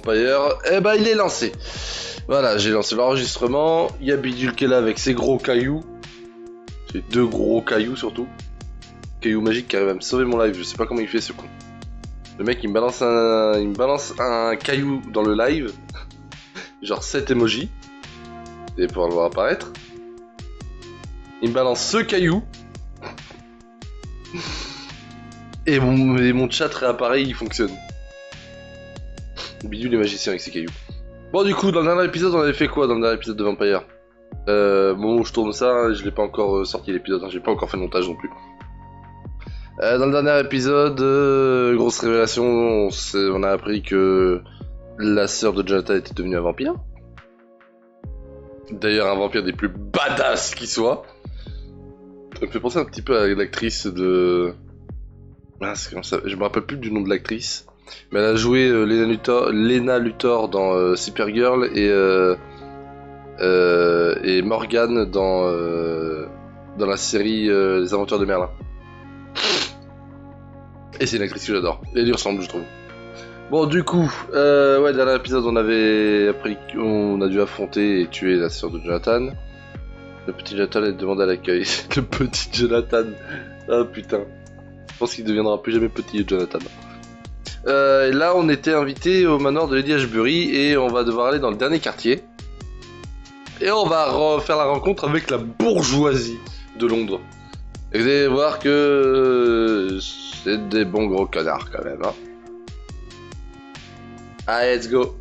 Vampire. Eh ben il est lancé. Voilà, j'ai lancé l'enregistrement. Il y a Bidule qui est là avec ses gros cailloux. C'est 2 gros cailloux surtout. Cailloux magiques qui arrivent à me sauver mon live. Je sais pas comment il fait ce con. Le mec il me balance un caillou dans le live. Genre 7 emojis. Vous allez pouvoir le voir apparaître. Il me balance ce caillou. Et mon chat réapparaît, il fonctionne. Bidule les magiciens avec ses cailloux. Bon du coup, dans le dernier épisode, on avait fait quoi dans le dernier épisode de Vampire? Bon, je tourne ça, je l'ai pas encore sorti l'épisode, hein, j'ai pas encore fait le montage non plus. Dans le dernier épisode, grosse révélation, on a appris que la sœur de Jonathan était devenue un vampire. D'ailleurs, un vampire des plus badass qui soit. Ça me fait penser un petit peu à l'actrice de... Ah, je me rappelle plus du nom de l'actrice. Mais elle a joué Lena Luthor dans Supergirl et Morgan dans la série Les Aventures de Merlin. Et c'est une actrice que j'adore. Elle lui ressemble, je trouve. Bon, du coup, ouais, dans l'épisode, on a dû affronter et tuer la sœur de Jonathan. Le petit Jonathan est demandé à l'accueil. Le petit Jonathan. Ah putain. Je pense qu'il deviendra plus jamais petit Jonathan. Là, on était invité au manoir de Lady Ashbury et on va devoir aller dans le dernier quartier. Et on va faire la rencontre avec la bourgeoisie de Londres. Et vous allez voir que c'est des bons gros connards quand même. Hein. Allez, let's go.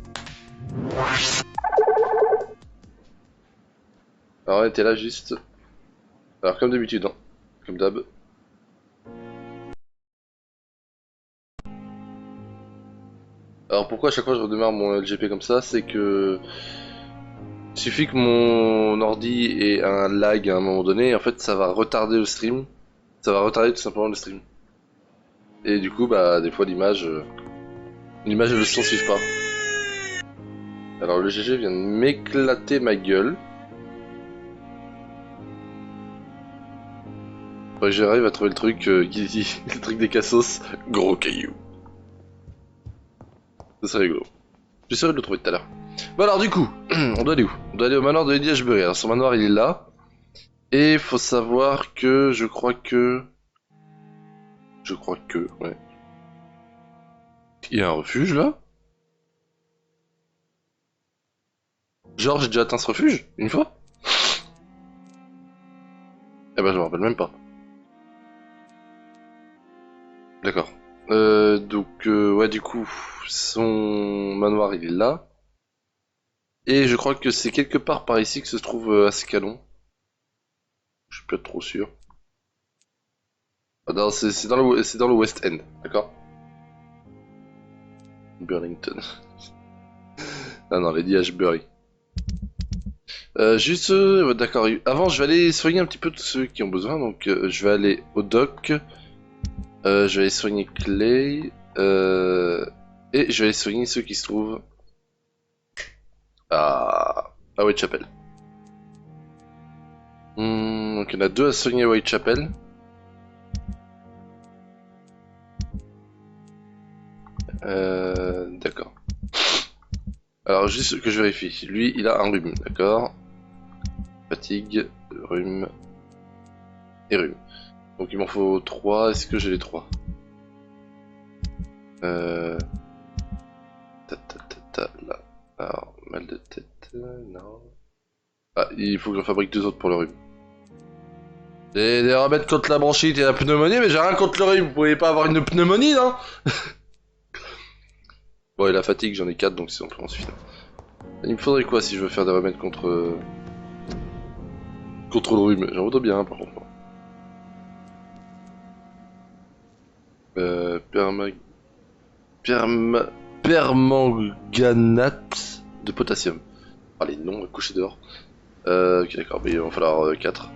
Alors, on était là juste. Alors, comme d'habitude, hein. Comme d'hab. Alors pourquoi à chaque fois je redémarre mon LGP comme ça, c'est que il suffit que mon ordi ait un lag à un moment donné, en fait ça va retarder le stream, ça va retarder tout simplement le stream. Et du coup bah des fois l'image et le son suivent pas. Alors le GG vient de m'éclater ma gueule. Faudrait que j'arrive à trouver le truc qui dit le truc des cassos, gros caillou. Ça serait rigolo. J'essaierai de le trouver tout à l'heure. Bon alors du coup, on doit aller où? On doit aller au manoir de Lady Ashbury. Alors son manoir il est là. Et faut savoir que je crois que, ouais. Il y a un refuge là? Genre j'ai déjà atteint ce refuge? Une fois? Eh ben je me rappelle même pas. D'accord. Donc ouais du coup son manoir il est là et je crois que c'est quelque part par ici que se trouve Ascalon. Je suis pas trop sûr. Ah, non, c'est dans le West End, d'accord. Burlington. Ah non, Lady Ashbury. Juste ouais, d'accord. Avant je vais aller soigner un petit peu tous ceux qui ont besoin donc je vais aller au doc. Je vais aller soigner Clay. Et je vais aller soigner ceux qui se trouvent à Whitechapel. Donc il y en a 2 à soigner à Whitechapel. D'accord. Alors juste que je vérifie. Lui il a un rhume, d'accord. Fatigue, rhume et rhume. Donc il m'en faut 3. Est-ce que j'ai les 3? Là. Alors, mal de tête, non. Ah, il faut que j'en fabrique 2 autres pour le rhume. Des remèdes contre la bronchite et la pneumonie, mais j'ai rien contre le rhume, vous pouvez pas avoir une pneumonie, non? Bon, et la fatigue, j'en ai 4, donc c'est amplement suffisant. Il me faudrait quoi si je veux faire des remèdes contre le rhume? J'en voudrais bien, par contre. Permanganate de potassium. Ah les noms, coucher dehors. Ok d'accord, mais il va falloir 4.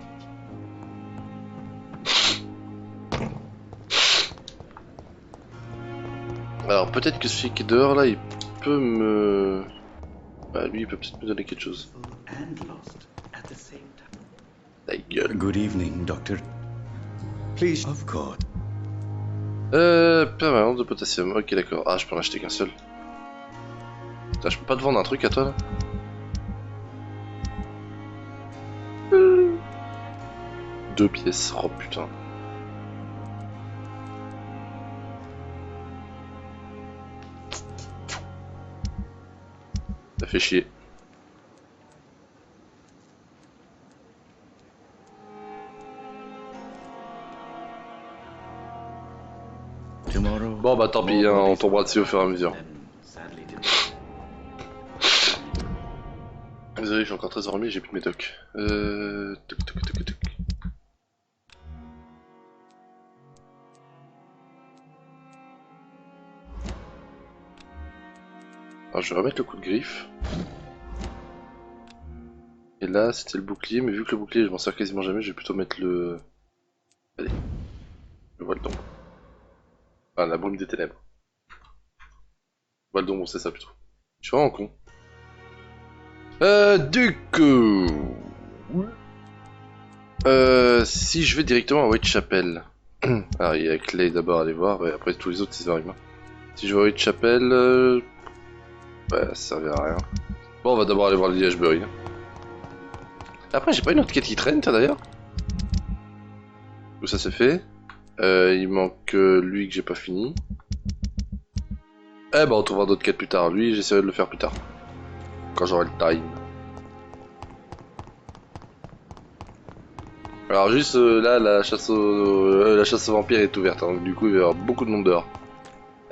Alors peut-être que celui qui est dehors là, il peut me... Bah lui il peut peut-être me donner quelque chose. Ta gueule. Good evening, doctor. Please, of course. Permanente de potassium, ok d'accord. Ah je peux en acheter qu'un seul. Putain, je peux pas te vendre un truc à toi là? Deux pièces, oh putain. Ça fait chier. Bon bah tant pis, hein, on tombera dessus au fur et à mesure. Désolé, je suis encore très endormi, j'ai plus de médoc. Toc, toc, toc, toc. Alors je vais remettre le coup de griffe. Et là c'était le bouclier, mais vu que le bouclier je m'en sers quasiment jamais, je vais plutôt mettre le... Allez, le voile d'ombre. Ah, la brume des ténèbres. Voile d'ombre, c'est ça plutôt. Je suis vraiment con. Du coup... si je vais directement à Whitechapel... Alors il y a Clay d'abord à aller voir, et après tous les autres ils arrivent. Si je vais à Whitechapel... Ouais, ça servira à rien. Bon, on va d'abord aller voir le Liège-Bury. Après, j'ai pas une autre quête qui traîne, d'ailleurs. Où ça c'est fait. Il manque lui que j'ai pas fini. Eh ben, on trouvera d'autres quêtes plus tard. Lui, j'essaierai de le faire plus tard. Quand j'aurai le time. Alors, juste là, la chasse aux vampires est ouverte. Hein, donc, du coup, il va y avoir beaucoup de monde dehors.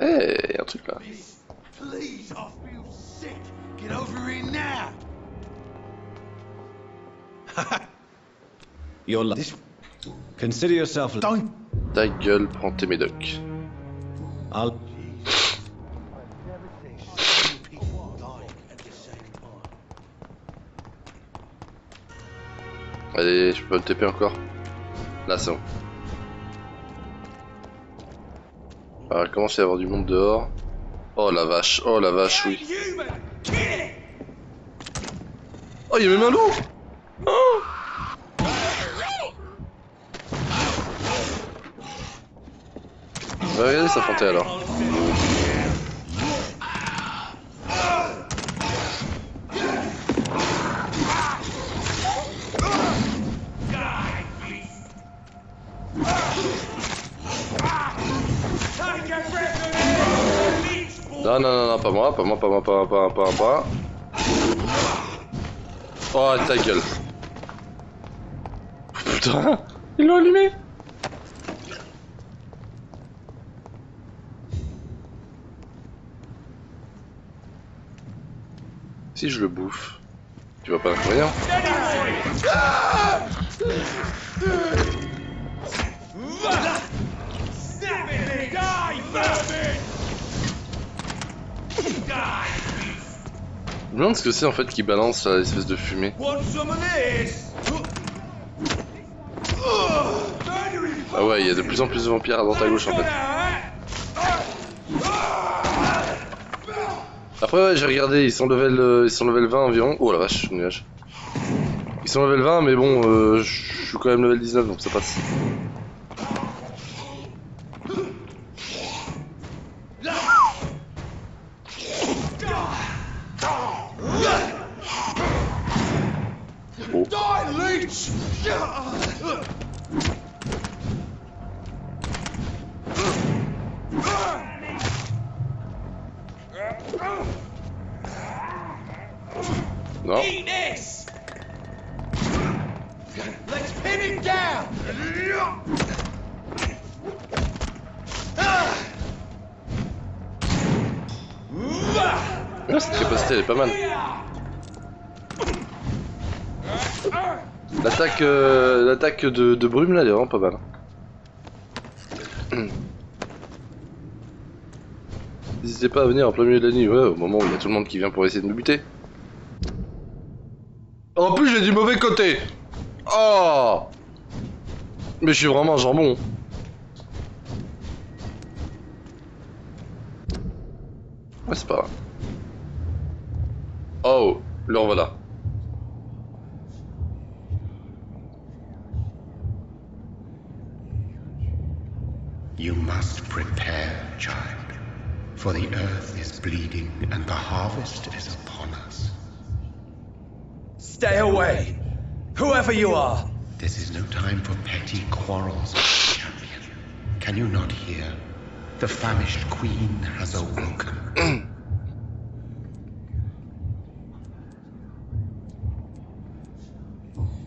Eh, hey, un truc là. Please, I feel sick. Get over here now. You're this. Consider yourself. Don't. Ta gueule, prends tes médocs. I'll. Allez, je peux me TP encore. Là, c'est bon. Alors, il commence à y avoir du monde dehors. Oh la vache, oui. Oh, il y a même un loup! Oh! Bah, regardez, ça fantait alors. Non, non, non, non, pas moi, pas moi, pas moi, pas moi, pas moi, pas moi, pas moi. Oh, ta gueule. Putain, ils l'ont allumé. Si je le bouffe, tu vas pas l'inconvénient. Je me demande ce que c'est en fait qui balance l'espèce de fumée. Ah ouais, il y a de plus en plus de vampires à droite à gauche en fait. Après ouais, j'ai regardé, ils sont level 20 environ. Oh la vache, nuage. Ils sont level 20 mais bon, je suis quand même level 19 donc ça passe. Oh. Non. Let's pin him down. Ah, cette capacité elle est pas mal. L'attaque de brume là elle est vraiment pas mal. N'hésitez pas à venir en plein milieu de la nuit, ouais, au moment où il y a tout le monde qui vient pour essayer de me buter. En plus j'ai du mauvais côté. Oh. Mais je suis vraiment un jambon. Ouais c'est pas grave. Oh, le revoilà. You must prepare, child, For the earth is bleeding and the harvest is upon us. Stay away! Whoever you are! This is no time for petty quarrels, champion. Can you not hear? The famished queen has awoken.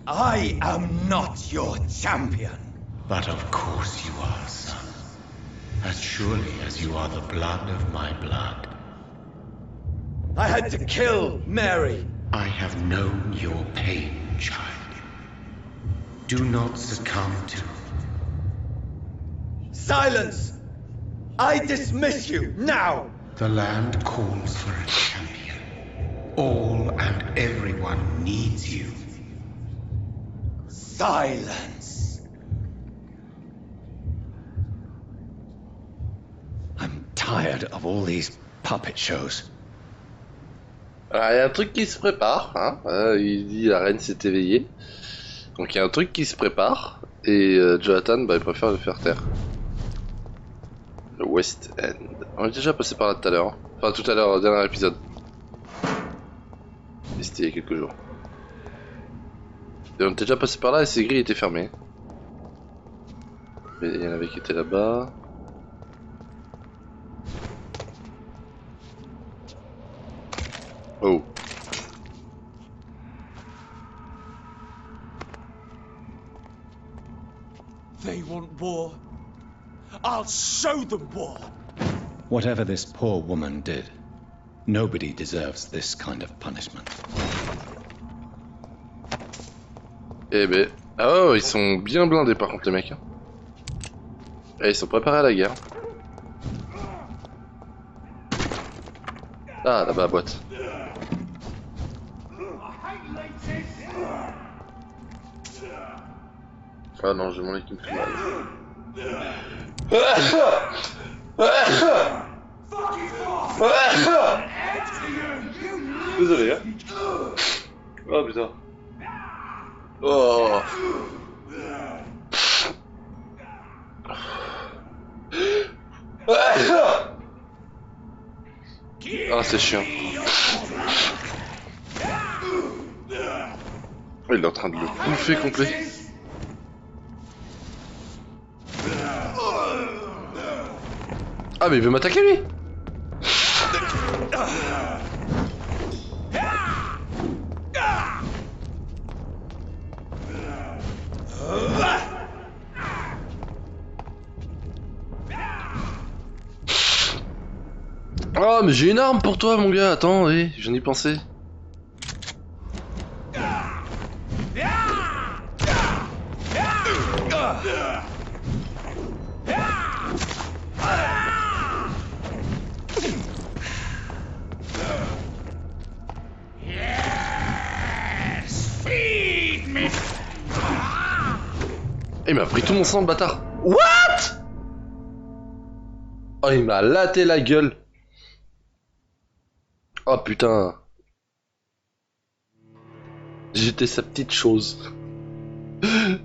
I am not your champion. But of course you are, son. As surely as you are the blood of my blood. I had to kill Mary. I have known your pain, child. Do not succumb to... Silence! I dismiss you, now! The land calls for a champion. All and everyone needs you. Silence! I'm tired of all these puppet shows. Alors, il y a un truc qui se prépare, hein. Il dit la reine s'est éveillée. Donc il y a un truc qui se prépare. Et Jonathan, bah, il préfère le faire taire. Le West End. On est déjà passé par là tout à l'heure. Hein. Enfin, tout à l'heure, dernier épisode. Et c'était il y a quelques jours. Et on était déjà passé par là et ces grilles étaient fermées. Mais il y en avait qui étaient là-bas. Oh. They want war. I'll show them war. Whatever this poor woman did, nobody deserves this kind of punishment. Eh ben... Oh, ils sont bien blindés par contre les mecs. Et ils sont préparés à la guerre. Ah, là-bas, boîte. Ah non, j'ai mon nez qui me fait mal. Désolé, hein. Oh putain. Oh. Ah, c'est chiant. Il est en train de le bouffer complet. Ah mais il veut m'attaquer lui. Oh mais j'ai une arme pour toi mon gars, attends, oui, j'en ai pensé. Il m'a pris tout mon sang, le bâtard. What? Oh, il m'a laté la gueule. Oh putain. J'étais sa petite chose.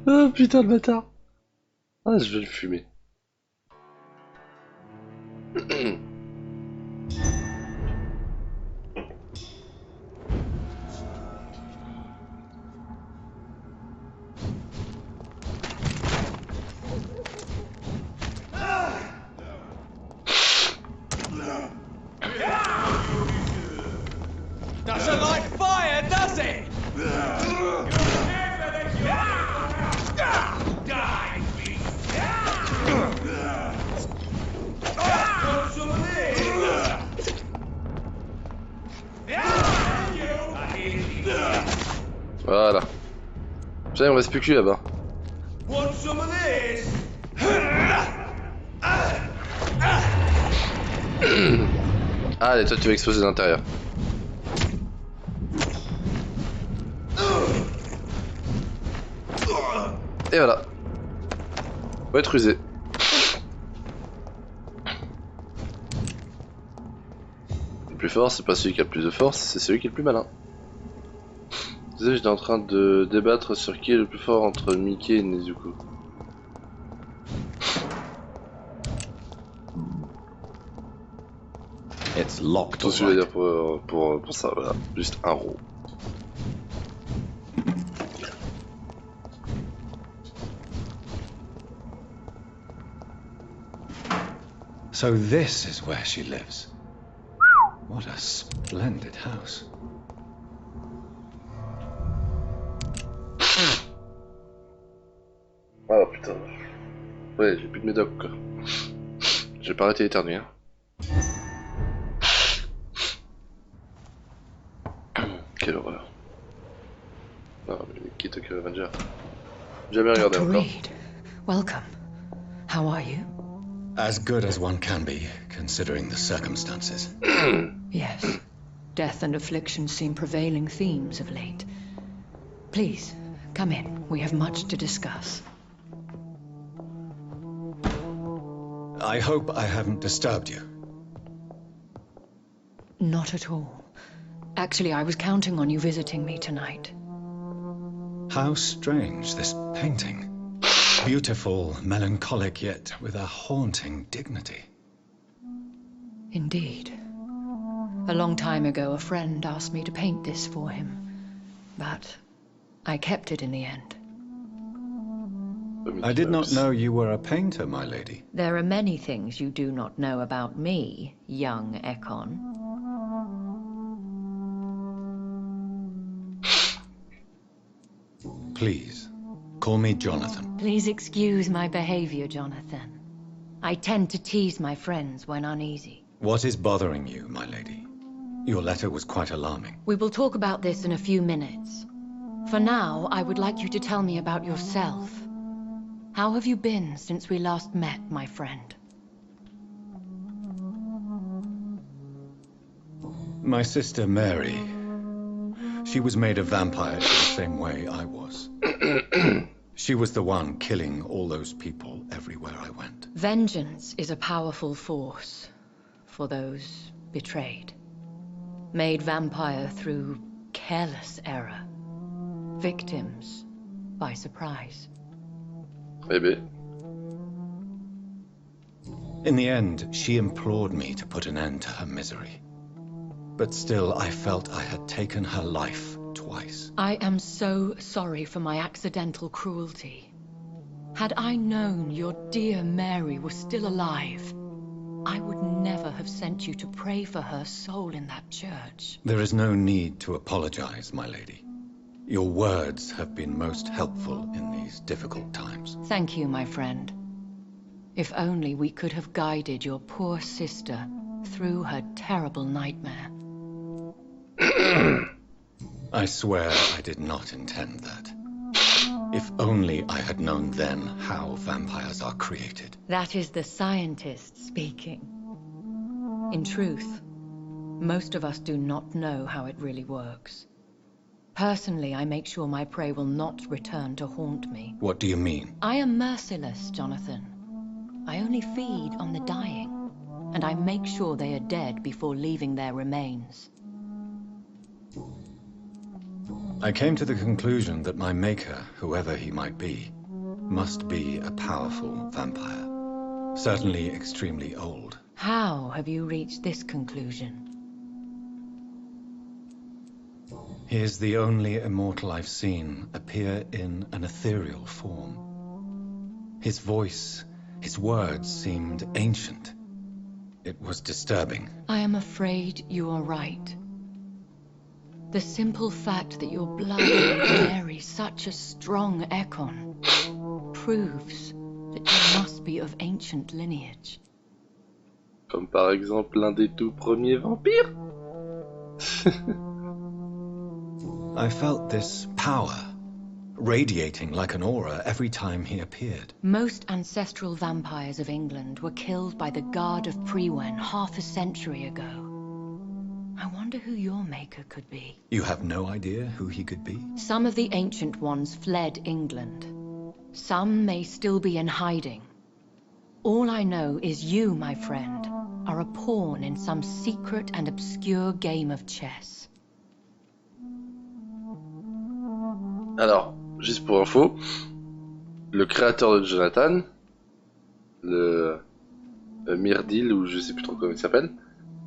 Oh putain, le bâtard. Ah, je vais le fumer. Doesn't like fire, does it? Voilà. Putain, il me reste plus que lui là-bas. Allez, toi tu vas exploser l'intérieur. Et voilà. Faut être rusé. Le plus fort, c'est pas celui qui a le plus de force, c'est celui qui est le plus malin. Vous savez, j'étais en train de débattre sur qui est le plus fort entre Mickey et Nezuko. It's locked, Tout all ce que je veux right. dire pour ça, voilà. Juste un rond. So this is where she lives. What a splendid house. Ah putain. Ouais, j'ai plus de médoc quoi. J'ai pas arrêté d'éternuer. Hein. Quelle horreur. Non, mais qui est Tokyo Avenger? Jamais regardé Dr. encore. Reed, welcome. How are you? As good as one can be, considering the circumstances. Yes. Death and affliction seem prevailing themes of late. Please, come in. We have much to discuss. I hope I haven't disturbed you. Not at all. Actually, I was counting on you visiting me tonight. How strange, this painting. Beautiful, melancholic, yet with a haunting dignity. Indeed. A long time ago, a friend asked me to paint this for him. But I kept it in the end. I did not know you were a painter, my lady. There are many things you do not know about me, young Ekon. Please, call me Jonathan. Please excuse my behavior, Jonathan. I tend to tease my friends when uneasy. What is bothering you, my lady? Your letter was quite alarming. We will talk about this in a few minutes. For now, I would like you to tell me about yourself. How have you been since we last met, my friend? My sister Mary. She was made a vampire in the same way I was. She was the one killing all those people everywhere I went. Vengeance is a powerful force for those betrayed. Made vampire through careless error. Victims by surprise. Maybe. In the end, she implored me to put an end to her misery. But still, I felt I had taken her life twice. I am so sorry for my accidental cruelty. Had I known your dear Mary was still alive, I would never have sent you to pray for her soul in that church. There is no need to apologize, my lady. Your words have been most helpful in these difficult times. Thank you, my friend. If only we could have guided your poor sister through her terrible nightmare. I swear I did not intend that. If only I had known then how vampires are created. That is the scientist speaking. In truth, most of us do not know how it really works. Personally, I make sure my prey will not return to haunt me. What do you mean? I am merciless, Jonathan. I only feed on the dying, and I make sure they are dead before leaving their remains. I came to the conclusion that my maker, whoever he might be, must be a powerful vampire. Certainly extremely old. How have you reached this conclusion? He is the only immortal I've seen appear in an ethereal form. His voice, his words seemed ancient. It was disturbing. I am afraid you are right. The simple fact that your blood carries such a strong Ekon proves that you must be of ancient lineage. Comme par exemple l'un des tout premiers vampires. I felt this power, radiating like an aura every time he appeared. Most ancestral vampires of England were killed by the Guard of Prewen half a century ago. I wonder who your maker could be. You have no idea who he could be? Some of the ancient ones fled England. Some may still be in hiding. All I know is you, my friend, are a pawn in some secret and obscure game of chess. Alors, juste pour info, le créateur de Jonathan, le Myrdil, ou je sais plus trop comment il s'appelle,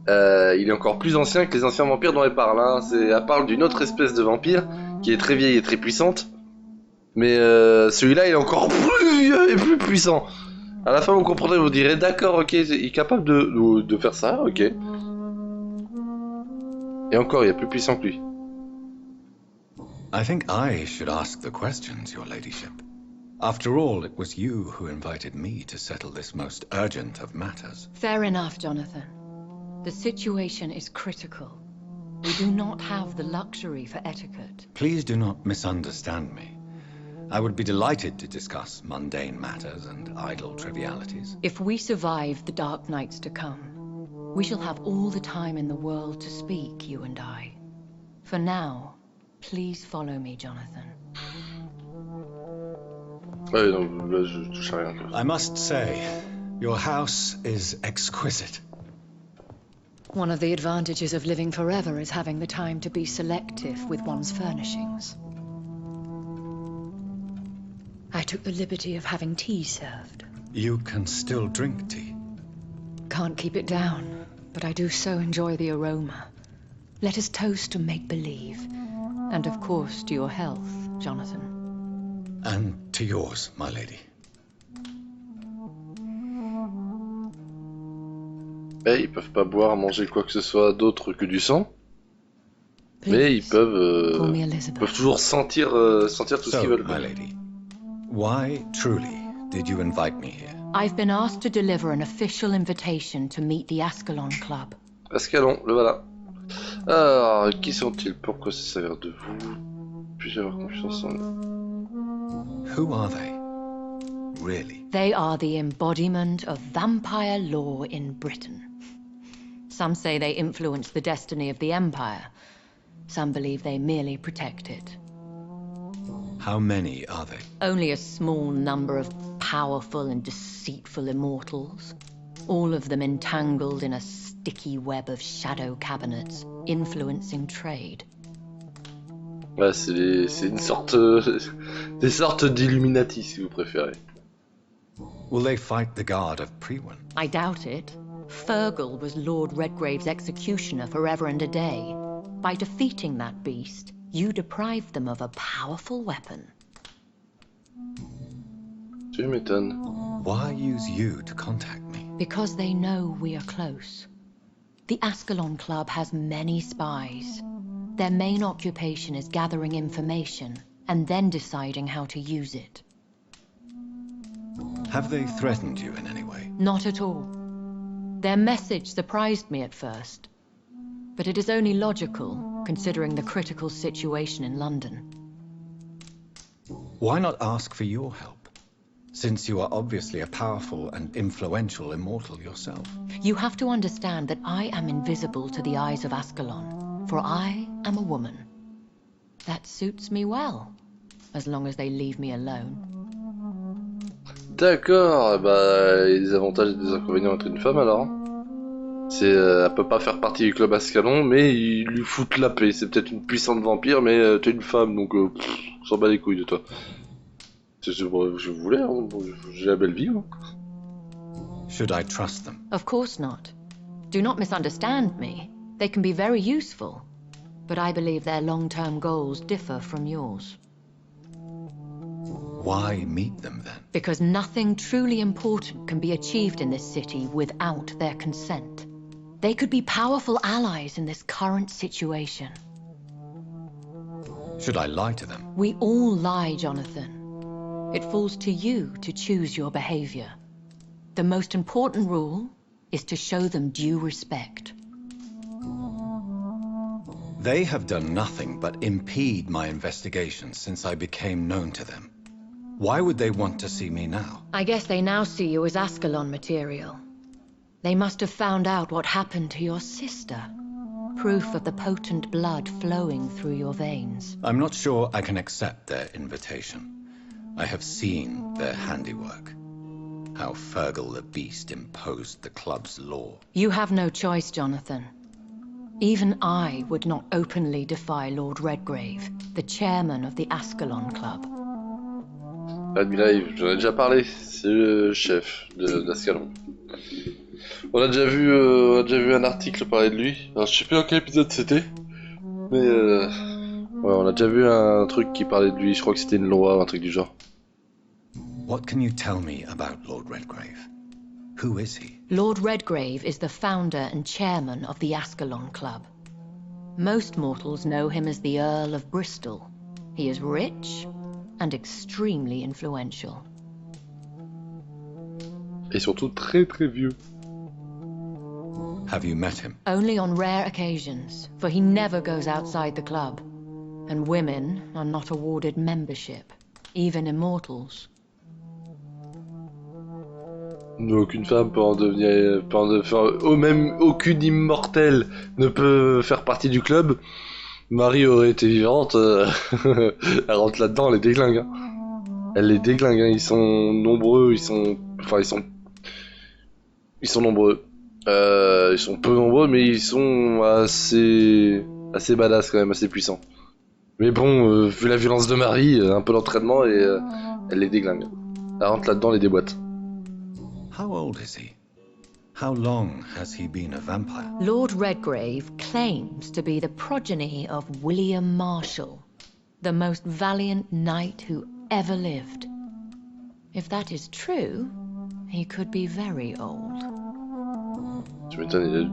Il est encore plus ancien que les anciens vampires dont elle parle. Hein. Elle parle d'une autre espèce de vampire qui est très vieille et très puissante. Mais celui-là, il est encore plus vieux et plus puissant. À la fin, vous comprendrez, vous direz, d'accord, ok, il est capable de faire ça, ok. Et encore, il est plus puissant que lui. I think I should ask the questions, your ladyship. After all, it was you who invited me to settle this most urgent of matters. Fair enough, Jonathan. The situation is critical. We do not have the luxury for etiquette. Please do not misunderstand me. I would be delighted to discuss mundane matters and idle trivialities. If we survive the dark nights to come, we shall have all the time in the world to speak, you and I. For now, please follow me, Jonathan. Ouais, non, là, je touche à rien. I must say, your house is exquisite. One of the advantages of living forever is having the time to be selective with one's furnishings. I took the liberty of having tea served. You can still drink tea. Can't keep it down, but I do so enjoy the aroma. Let us toast to make-believe. And of course to your health, Jonathan. And to yours, my lady. Mais ils peuvent pas boire, manger quoi que ce soit d'autre que du sang. Mais ils peuvent toujours sentir tout ce qu'ils veulent. My lady, why truly did you invite me here? I've been asked to deliver an official invitation to meet the Ascalon Club. Ascalon, le voilà. Alors, qui sont-ils? Pourquoi ça s'avère de vous? Puis-je avoir confiance en eux? Who are they? Really? They are the embodiment of vampire law in Britain. Some say they influence the destiny of the Empire. Some believe they merely protect it. How many are they? Only a small number of powerful and deceitful immortals. All of them entangled in a sticky web of shadow cabinets, influencing trade. Ouais, c'est une sorte... des sortes d'Illuminati, si vous préférez. Will they fight the guard of Priwen? I doubt it. Fergal was Lord Redgrave's executioner forever and a day. By defeating that beast, you deprived them of a powerful weapon. Tu m'étonnes. Why use you to contact me? Because they know we are close. The Ascalon Club has many spies. Their main occupation is gathering information and then deciding how to use it. Have they threatened you in any way? Not at all. Their message surprised me at first, but it is only logical, considering the critical situation in London. Why not ask for your help, since you are obviously a powerful and influential immortal yourself? You have to understand that I am invisible to the eyes of Ascalon, for I am a woman. That suits me well, as long as they leave me alone. D'accord, bah les avantages et les inconvénients d'être une femme alors. C'est, elle peut pas faire partie du club Ascalon, mais ils lui foutent la paix. C'est peut-être une puissante vampire, mais t'es une femme, donc on s'en bat les couilles de toi. Je voulais, hein, j'ai la belle vie. Hein. Should I trust them? Of course not. Do not misunderstand me. They can be very useful, but I believe their long-term goals differ from yours. Why meet them then? Because nothing truly important can be achieved in this city without their consent. They could be powerful allies in this current situation. Should I lie to them? We all lie, Jonathan. It falls to you to choose your behavior. The most important rule is to show them due respect. They have done nothing but impede my investigation since I became known to them. Why would they want to see me now? I guess they now see you as Ascalon material. They must have found out what happened to your sister. Proof of the potent blood flowing through your veins. I'm not sure I can accept their invitation. I have seen their handiwork. How Fergal the Beast imposed the club's law. You have no choice, Jonathan. Even I would not openly defy Lord Redgrave, the chairman of the Ascalon Club. Redgrave, j'en ai déjà parlé, c'est le chef d'Ascalon. On a déjà vu un article parler de lui. Alors, je sais plus dans quel épisode c'était, mais ouais, on a déjà vu un truc qui parlait de lui. Je crois que c'était une loi ou un truc du genre. What can you tell me about Lord Redgrave? Who is he? Lord Redgrave is the founder and chairman of the Ascalon Club. Most mortals know him as the Earl of Bristol. He is rich and extremely influential. Et surtout très très vieux. Have you met him? Only on rare occasions, for he never goes outside the club. And women are not awarded membership, even immortals. Aucune femme peut en devenir, même aucune immortelle ne peut faire partie du club. Marie aurait été vivante, elle rentre là-dedans, elle les déglingue. Hein. Elle les déglingue, hein. Ils sont nombreux, ils sont nombreux. Ils sont peu nombreux, mais ils sont assez badass quand même, assez puissants. Mais bon, vu la violence de Marie, un peu d'entraînement et elle les déglingue. Elle rentre là-dedans, les déboîte. How old is he? How long has he been a vampire? Lord Redgrave claims to be the progeny of William Marshall, the most valiant knight who ever lived. If that is true, he could be very old. Tu m'étonnes,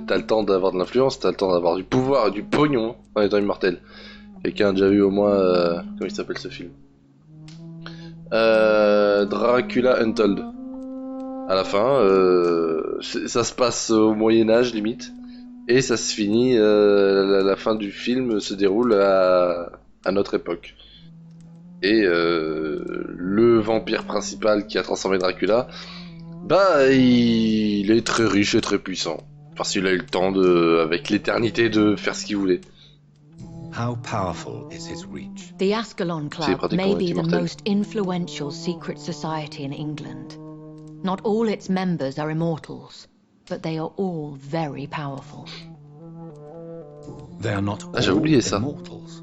t'as le temps d'avoir de l'influence, t'as le temps d'avoir du pouvoir et du pognon en étant immortel. Quelqu'un a déjà vu au moins... comment il s'appelle ce film Dracula Untold. À la fin, ça se passe au Moyen-Âge limite, et ça se finit, la fin du film se déroule à notre époque. Et le vampire principal qui a transformé Dracula, bah il est très riche et très puissant. Parce qu'il a eu le temps avec l'éternité de faire ce qu'il voulait. How powerful is his reach? The Ascalon Club may be the most influential secret society in England. Not all its members are immortals, but they are all very powerful. They are not all immortals.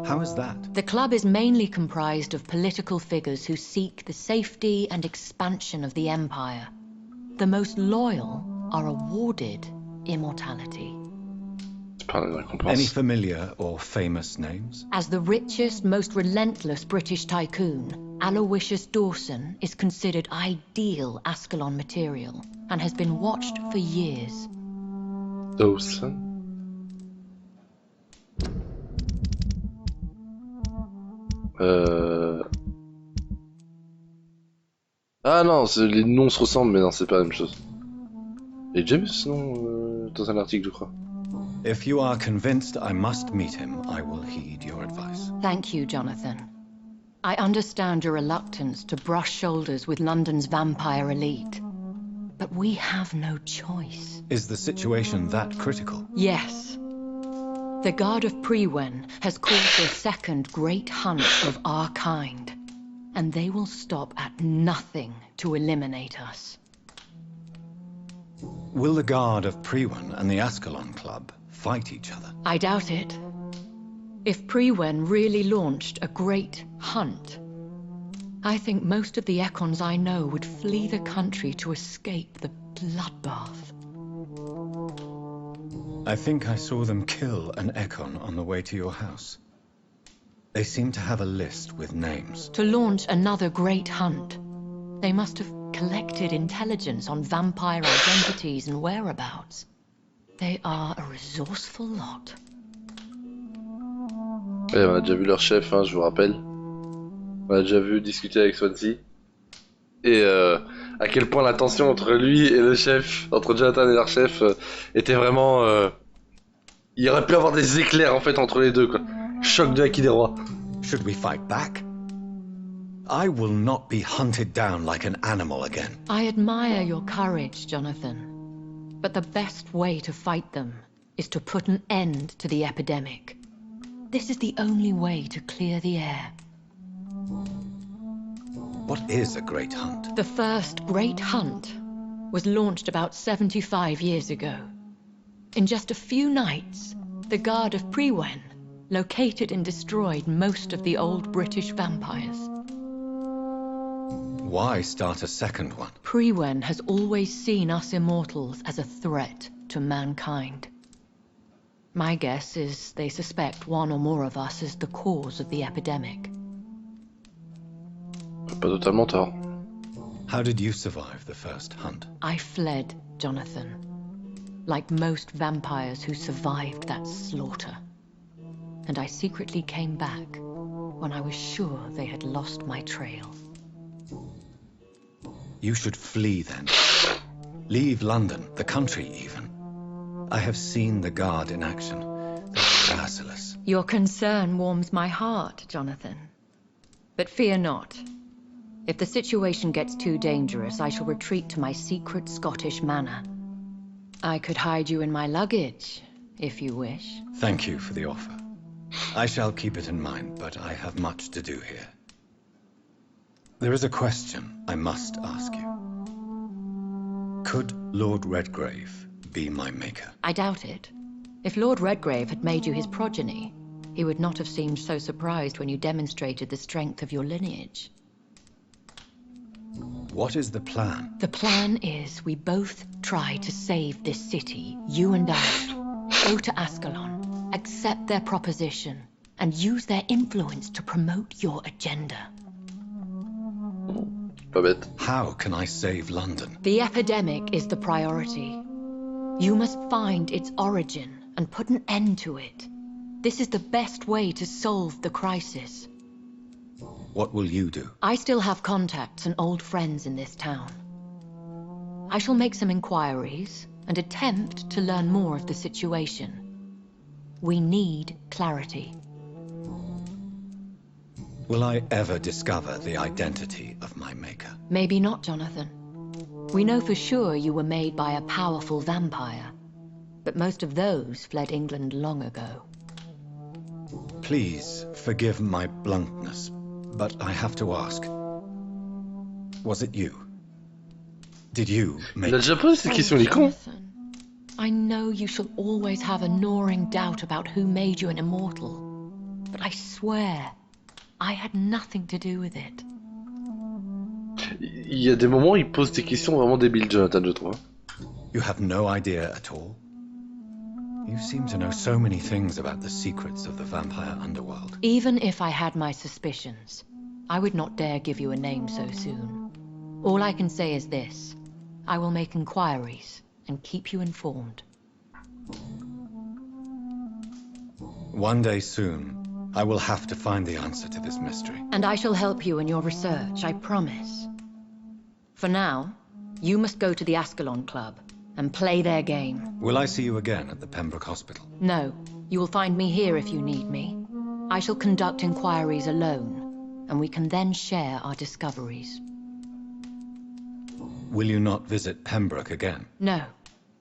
How is that? The club is mainly comprised of political figures who seek the safety and expansion of the empire. The most loyal are awarded immortality. Any familiar or famous names? As the richest, most relentless British tycoon, Aloysius Dawson is considered ideal Ascalon material and has been watched for years. Dawson? Ah non, les noms se ressemblent, mais non, c'est pas la même chose. Et James, non, dans un article, je crois. If you are convinced I must meet him, I will heed your advice. Thank you, Jonathan. I understand your reluctance to brush shoulders with London's vampire elite. But we have no choice. Is the situation that critical? Yes. The Guard of Prewen has called for a second great hunt of our kind. And they will stop at nothing to eliminate us. Will the Guard of Prewen and the Ascalon Club fight each other? I doubt it. If Prewen really launched a great hunt, I think most of the Ekons I know would flee the country to escape the bloodbath. I think I saw them kill an Ekon on the way to your house. They seem to have a list with names. To launch another great hunt, they must have collected intelligence on vampire identities and whereabouts. They are a resourceful lot. Ouais, on a déjà vu leur chef, hein, je vous rappelle. On a déjà vu discuter avec Swansea. Et à quel point la tension entre lui et le chef, entre Jonathan et leur chef, était vraiment... Il y aurait pu avoir des éclairs en fait entre les deux, quoi. Choc de Haki des Rois. Should we fight back? I will not be hunted down like an animal again. I admire your courage, Jonathan. But the best way to fight them is to put an end to the epidemic. This is the only way to clear the air. What is a great hunt? The first great hunt was launched about 75 years ago. In just a few nights, the Guard of Prewen located and destroyed most of the old British vampires. Why start a second one? Priwen has always seen us immortals as a threat to mankind. My guess is they suspect one or more of us is the cause of the epidemic. Pas totalement tort. How did you survive the first hunt? I fled, Jonathan. Like most vampires who survived that slaughter. And I secretly came back when I was sure they had lost my trail. You should flee then. Leave London, the country even. I have seen the guard in action. They're merciless. Your concern warms my heart, Jonathan. But fear not. If the situation gets too dangerous, I shall retreat to my secret Scottish manor. I could hide you in my luggage, if you wish. Thank you for the offer. I shall keep it in mind, but I have much to do here. There is a question I must ask you. Could Lord Redgrave be my maker? I doubt it. If Lord Redgrave had made you his progeny, he would not have seemed so surprised when you demonstrated the strength of your lineage. What is the plan? The plan is we both try to save this city, you and I. Go to Ascalon, accept their proposition, and use their influence to promote your agenda. Pas bête. How can I save London? The epidemic is the priority. You must find its origin and put an end to it. This is the best way to solve the crisis. What will you do? I still have contacts and old friends in this town. I shall make some inquiries and attempt to learn more of the situation. We need clarity. Will I ever discover the identity of my maker? Maybe not, Jonathan. We know for sure you were made by a powerful vampire, but most of those fled England long ago. Please forgive my bluntness, but I have to ask. Was it you? Did you Il make... a déjà posé cette question, il est con. Jonathan, I know you shall always have a gnawing doubt about who made you an immortal, but I swear, I had nothing to do with it. Il y a des moments où il pose des questions vraiment débiles, Jonathan, je trouve. You have no idea at all? You seem to know so many things about the secrets of the vampire underworld. Even if I had my suspicions, I would not dare give you a name so soon. All I can say is this. I will make inquiries and keep you informed. One day soon, I will have to find the answer to this mystery. And I shall help you in your research, I promise. For now, you must go to the Ascalon Club and play their game. Will I see you again at the Pembroke Hospital? No, you will find me here if you need me. I shall conduct inquiries alone, and we can then share our discoveries. Will you not visit Pembroke again? No,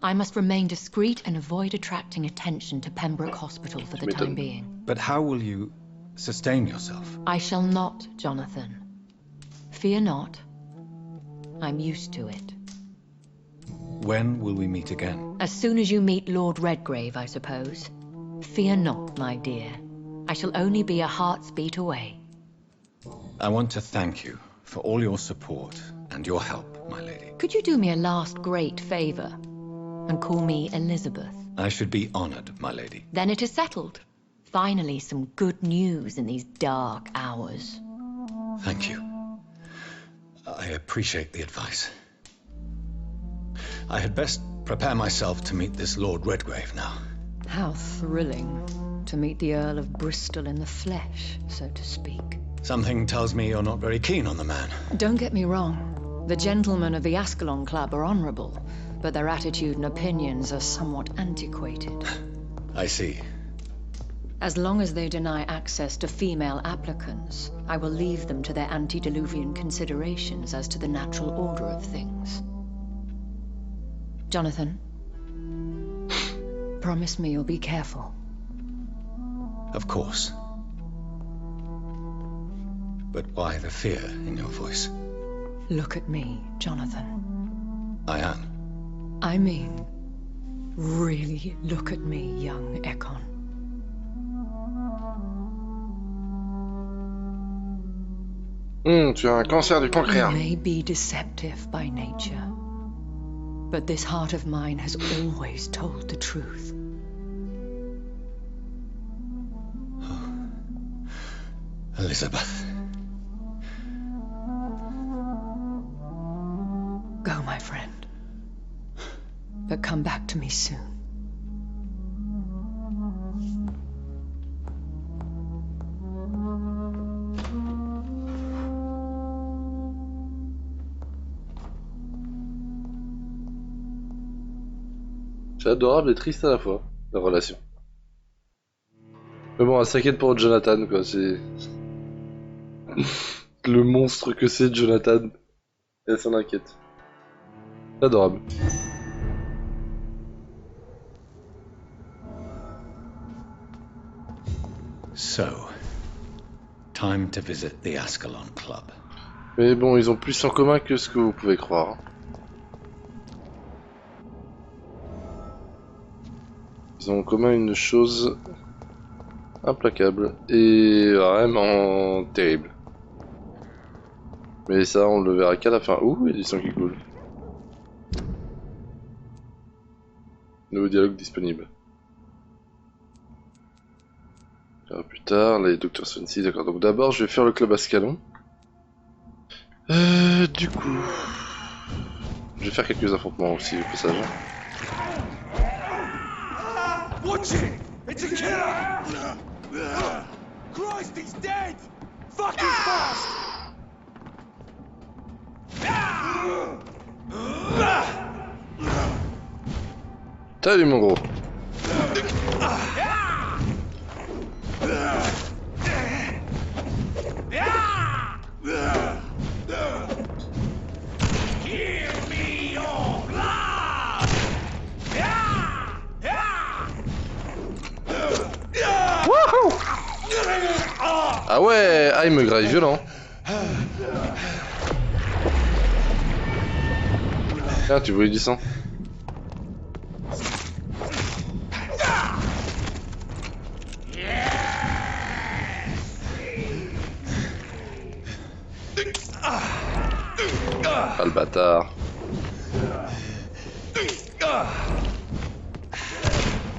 I must remain discreet and avoid attracting attention to Pembroke Hospital for the time being. But how will you sustain yourself? I shall not, Jonathan. Fear not. I'm used to it. When will we meet again? As soon as you meet Lord Redgrave, I suppose. Fear not, my dear. I shall only be a heart's beat away. I want to thank you for all your support and your help, my lady. Could you do me a last great favor and call me Elizabeth? I should be honored, my lady. Then it is settled. Finally, some good news in these dark hours. Thank you. I appreciate the advice. I had best prepare myself to meet this Lord Redgrave now. How thrilling to meet the Earl of Bristol in the flesh, so to speak. Something tells me you're not very keen on the man. Don't get me wrong. The gentlemen of the Ascalon Club are honorable, but their attitude and opinions are somewhat antiquated. I see. As long as they deny access to female applicants, I will leave them to their antediluvian considerations as to the natural order of things. Jonathan, promise me you'll be careful. Of course. But why the fear in your voice? Look at me, Jonathan. I am. I mean, really look at me, young Ekon. Tu as un cancer du You pancréas. may be deceptive by nature, but this heart of mine has always told the truth. Elizabeth. Go, my friend. But come back to me soon. C'est adorable et triste à la fois, la relation. Mais bon, elle s'inquiète pour Jonathan, quoi. C'est le monstre que c'est Jonathan. Elle s'en inquiète. C'est adorable. So, time to visit the Ascalon Club. Mais bon, ils ont plus en commun que ce que vous pouvez croire. Ils ont en commun une chose implacable et vraiment terrible. Mais ça, on le verra qu'à la fin. Ouh, il y a du sang qui coule. Nouveau dialogue disponible. Plus tard, les Dr. Swansea, d'accord. Donc d'abord, je vais faire le club Ascalon. Du coup... Je vais faire quelques affrontements aussi au passage. Watch it! It's a killer! Christ, he's dead! Fucking fast! Salut mon gros. Ah ouais, ah il me graille violent. Ah tu voulais du sang. Ah le bâtard.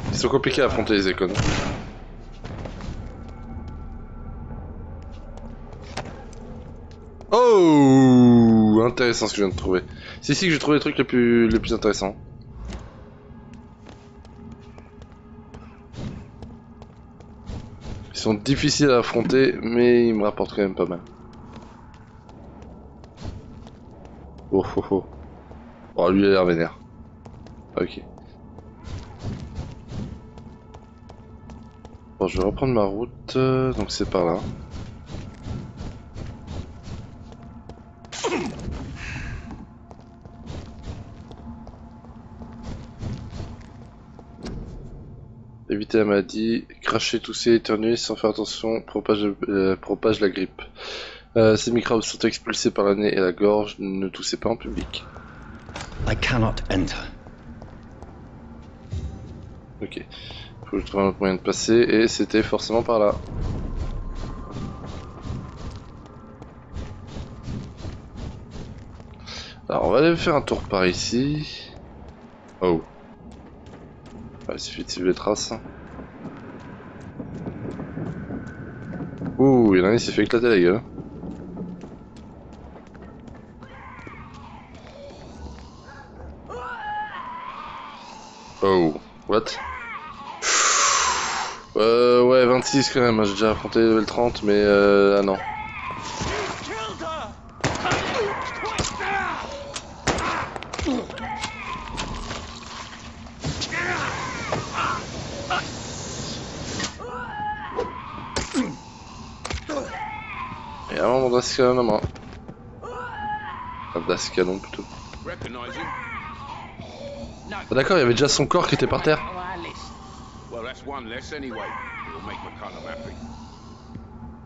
Ils sont compliqués à affronter les écones. Oh, intéressant ce que je viens de trouver. C'est ici que j'ai trouvé les trucs les plus intéressants. Ils sont difficiles à affronter, mais ils me rapportent quand même pas mal. Oh oh oh. Oh, lui il a l'air vénère. Ok. Bon, je vais reprendre ma route, donc c'est par là. Éviter la maladie, cracher, tousser, éternuer sans faire attention, propage la grippe. Ces microbes sont expulsés par le nez et la gorge, ne toussez pas en public. I cannot enter. Ok. Faut que je trouve un autre moyen de passer, et c'était forcément par là. Alors on va aller faire un tour par ici. Oh. Il suffit de suivre les traces. Ouh, il y en a un qui s'est fait éclater la gueule. Oh, what? Ouais, 26 quand même, j'ai déjà affronté level 30, mais ah non. Il y a un membre d'Ascalon à moi. Enfin, d'Ascalon plutôt. Ah, d'accord, il y avait déjà son corps qui était par terre.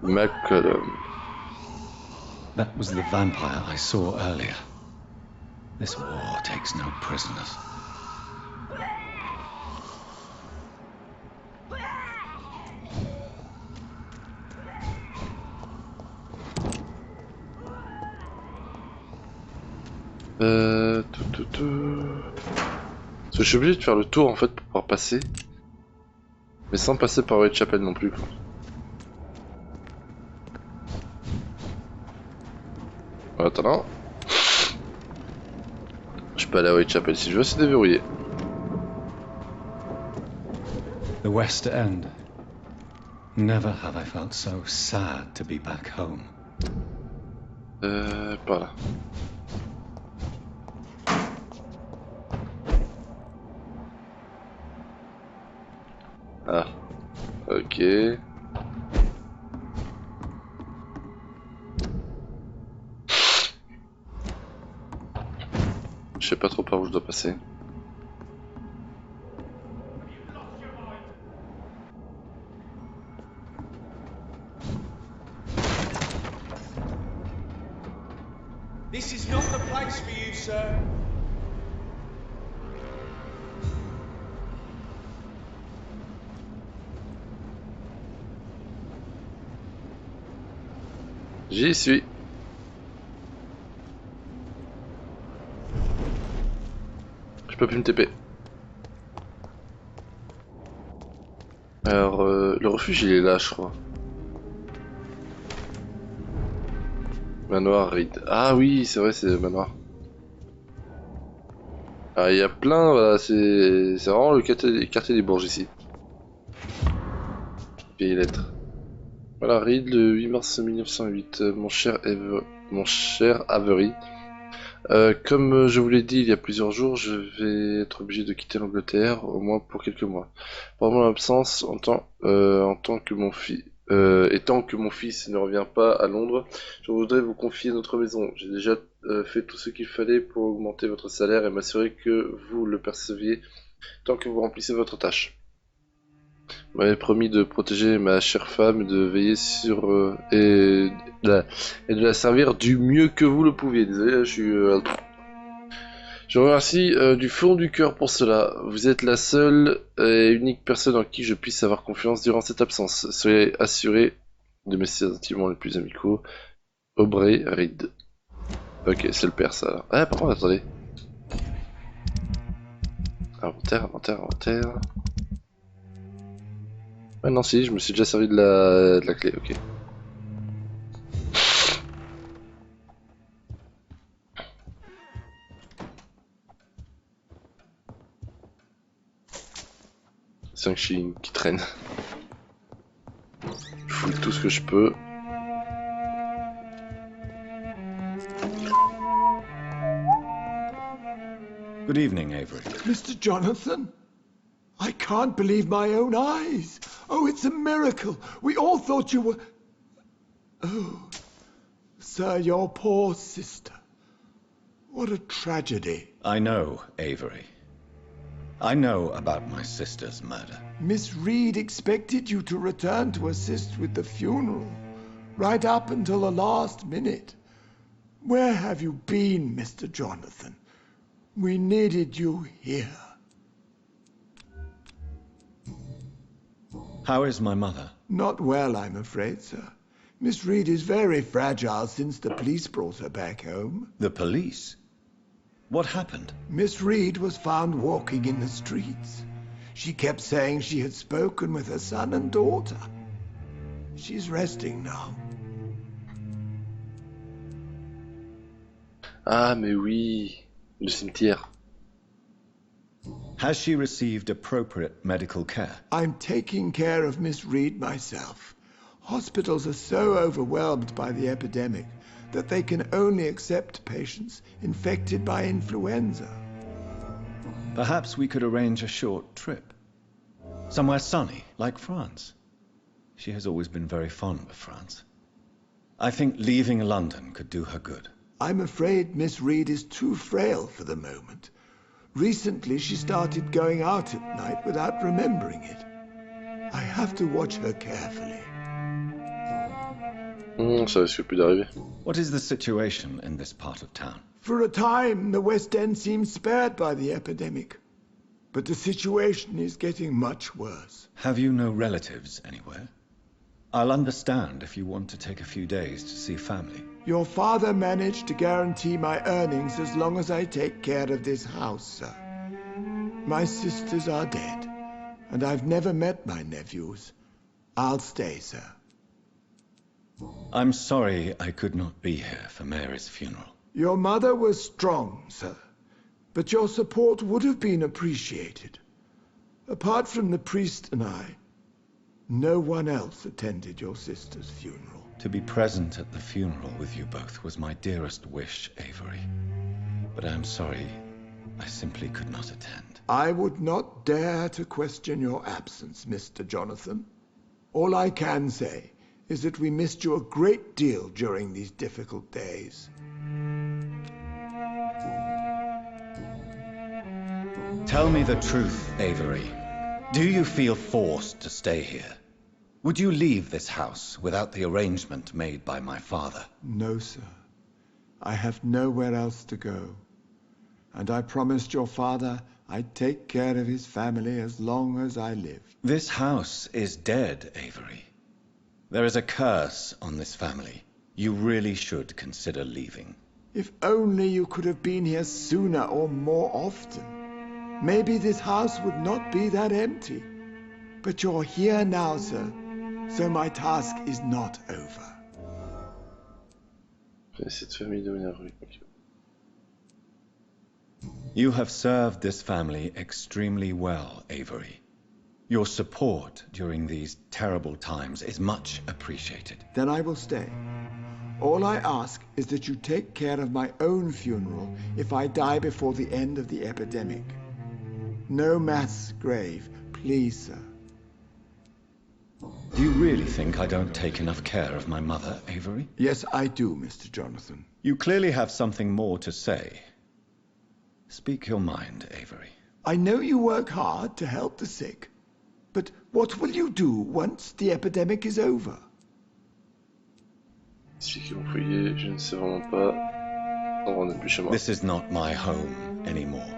McCollum. That was the vampire I saw earlier. This war takes no prisoners. Parce que je suis obligé de faire le tour en fait pour pouvoir passer. Mais sans passer par Whitechapel non plus. Quoi. Attends. Je peux aller à Whitechapel si je veux, c'est déverrouillé. The West End. Never have I felt so sad to be back home. Par là. Ah. Ok. Je sais pas trop par où je dois passer. This is not the place for you, sir. J'y suis. Je peux plus me TP. Alors, le refuge il est là, je crois. Manoir Reed. Ah oui, c'est vrai, c'est le manoir. Ah, il y a plein, voilà, c'est vraiment le quartier des Bourges ici. Vieille lettre. Voilà, Reed, le 8 mars 1908. Mon cher Avery. Comme je vous l'ai dit il y a plusieurs jours, je vais être obligé de quitter l'Angleterre, au moins pour quelques mois. Pendant mon absence, étant que mon fils ne revient pas à Londres, je voudrais vous confier notre maison. J'ai déjà fait tout ce qu'il fallait pour augmenter votre salaire et m'assurer que vous le perceviez tant que vous remplissez votre tâche. Vous m'avez promis de protéger ma chère femme, et de veiller sur et de la servir du mieux que vous le pouviez. Désolé, je vous remercie du fond du cœur pour cela. Vous êtes la seule et unique personne en qui je puisse avoir confiance durant cette absence. Soyez assurés de mes sentiments les plus amicaux. Aubrey Reed. Ok, c'est le père ça. Alors. Ah, par contre, attendez. Inventaire. Ah non, si, je me suis déjà servi de la clé, ok. C'est un chien qui traîne. Je fouille tout ce que je peux. Good evening, Avery. Mr. Jonathan? I can't believe my own eyes. Oh, it's a miracle. We all thought you were... Oh, sir, your poor sister. What a tragedy. I know, Avery. I know about my sister's murder. Miss Reed expected you to return to assist with the funeral, right up until the last minute. Where have you been, Mr. Jonathan? We needed you here. How is my mother? Not well, I'm afraid, sir. Miss Reed is very fragile since the police brought her back home. The police? What happened? Miss Reed was found walking in the streets. She kept saying she had spoken with her son and daughter. She's resting now. Ah, mais oui, le cimetière. Has she received appropriate medical care? I'm taking care of Miss Reed myself. Hospitals are so overwhelmed by the epidemic that they can only accept patients infected by influenza. Perhaps we could arrange a short trip. Somewhere sunny, like France. She has always been very fond of France. I think leaving London could do her good. I'm afraid Miss Reed is too frail for the moment. Recently, she started going out at night without remembering it. I have to watch her carefully. Ça risque plus d'arriver. What is the situation in this part of town? For a time, the West End seemed spared by the epidemic. But the situation is getting much worse. Have you no relatives anywhere? I'll understand if you want to take a few days to see family. Your father managed to guarantee my earnings as long as I take care of this house, sir. My sisters are dead, and I've never met my nephews. I'll stay, sir. I'm sorry I could not be here for Mary's funeral. Your mother was strong, sir, but your support would have been appreciated. Apart from the priest and I, no one else attended your sister's funeral. To be present at the funeral with you both was my dearest wish, Avery. But I'm sorry, I simply could not attend. I would not dare to question your absence, Mr. Jonathan. All I can say is that we missed you a great deal during these difficult days. Tell me the truth, Avery. Do you feel forced to stay here? Would you leave this house without the arrangement made by my father? No, sir. I have nowhere else to go. And I promised your father I'd take care of his family as long as I lived. This house is dead, Avery. There is a curse on this family. You really should consider leaving. If only you could have been here sooner or more often. Maybe this house would not be that empty. But you're here now, sir. So my task is not over. Cette famille de la rue. Okay. You have served this family extremely well, Avery. Your support during these terrible times is much appreciated. Then I will stay. All I ask is that you take care of my own funeral if I die before the end of the epidemic. No mass grave, please, sir. Do you really think I don't take enough care of my mother, Avery? Yes, I do, Mr. Jonathan. You clearly have something more to say. Speak your mind, Avery. I know you work hard to help the sick, but what will you do once the epidemic is over? Expliquez mon foyer, je ne sais vraiment pas. On n'est plus chez moi. This is not my home anymore.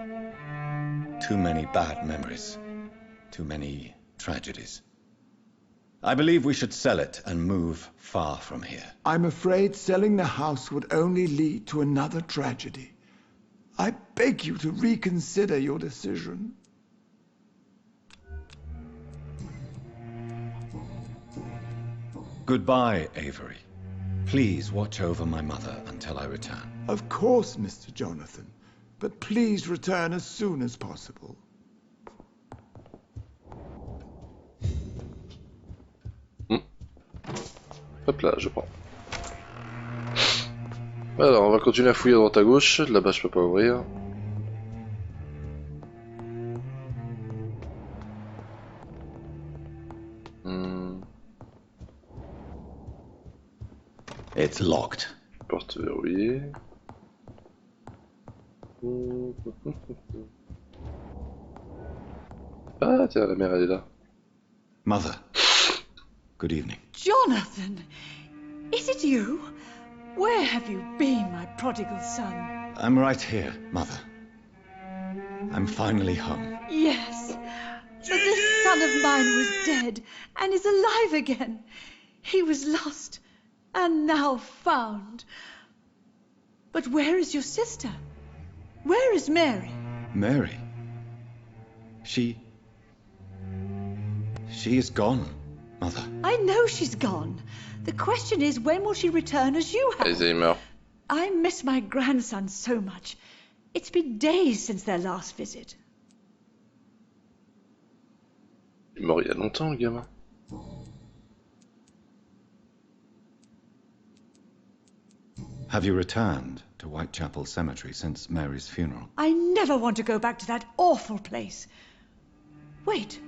Too many bad memories. Too many tragedies. I believe we should sell it and move far from here. I'm afraid selling the house would only lead to another tragedy. I beg you to reconsider your decision. Goodbye, Avery. Please watch over my mother until I return. Of course, Mr. Jonathan, but please return as soon as possible. Hop là, je prends. Alors, on va continuer à fouiller à droite à gauche. Là-bas, je peux pas ouvrir. It's locked. Porte verrouillée. Ah, tiens, la mère, elle est là. Mother, good evening. Jonathan! Is it you? Where have you been, my prodigal son? I'm right here, Mother. I'm finally home. Yes, but this son of mine was dead and is alive again. He was lost and now found. But where is your sister? Where is Mary? Mary? She is gone, Mother. I know she's gone. The question is, when will she return as you have? Alzheimer. I miss my grandson so much. It's been days since their last visit. Il est mort il y a longtemps, le gamin. Have you returned to Whitechapel Cemetery since Mary's funeral? I never want to go back to that awful place. Wait.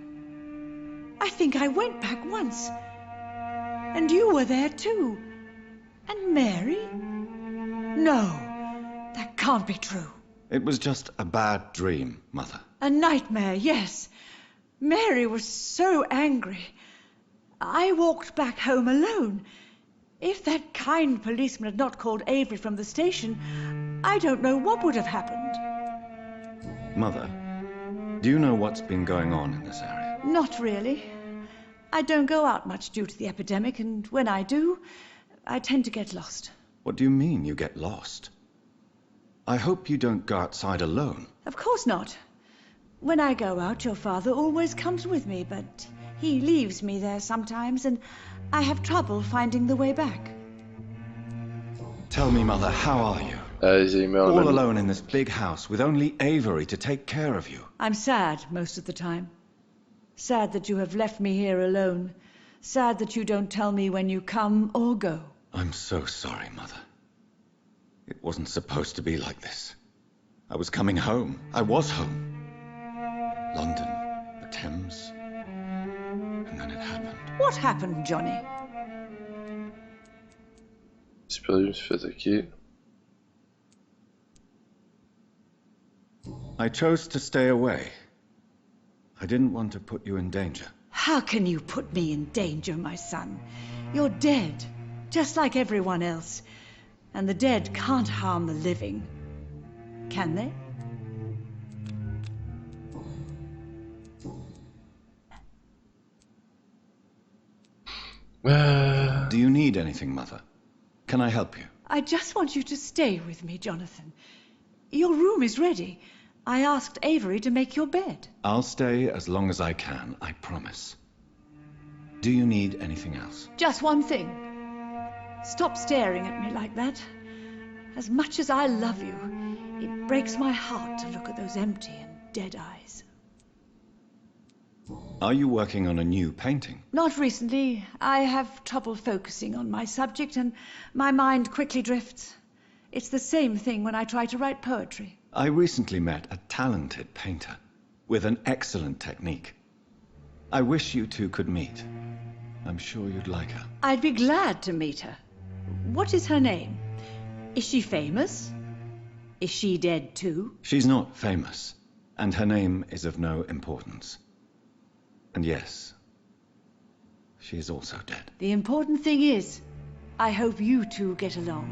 I think I went back once. And you were there too. And Mary? No, that can't be true. It was just a bad dream, Mother. A nightmare, yes. Mary was so angry. I walked back home alone. If that kind policeman had not called Avery from the station, I don't know what would have happened. Mother, do you know what's been going on in this area? Not really. I don't go out much due to the epidemic, and when I do, I tend to get lost. What do you mean you get lost? I hope you don't go outside alone. Of course not. When I go out, your father always comes with me, but he leaves me there sometimes, and I have trouble finding the way back. Tell me, Mother, how are you? J'ai mis en All même- alone in this big house with only Avery to take care of you. I'm sad most of the time. Sad that you have left me here alone. Sad that you don't tell me when you come or go. I'm so sorry, Mother. It wasn't supposed to be like this. I was coming home. I was home. London, the Thames, and then it happened. What happened, Johnny? J'ai perdu, je me suis fait attaquer. I chose to stay away. I didn't want to put you in danger. How can you put me in danger, my son? You're dead, just like everyone else. And the dead can't harm the living. Can they? Do you need anything, Mother? Can I help you? I just want you to stay with me, Jonathan. Your room is ready. I asked Avery to make your bed. I'll stay as long as I can, I promise. Do you need anything else? Just one thing. Stop staring at me like that. As much as I love you, it breaks my heart to look at those empty and dead eyes. Are you working on a new painting? Not recently. I have trouble focusing on my subject and my mind quickly drifts. It's the same thing when I try to write poetry. I recently met a talented painter with an excellent technique. I wish you two could meet. I'm sure you'd like her. I'd be glad to meet her. What is her name? Is she famous? Is she dead too? She's not famous, and her name is of no importance. And yes, she is also dead. The important thing is, I hope you two get along.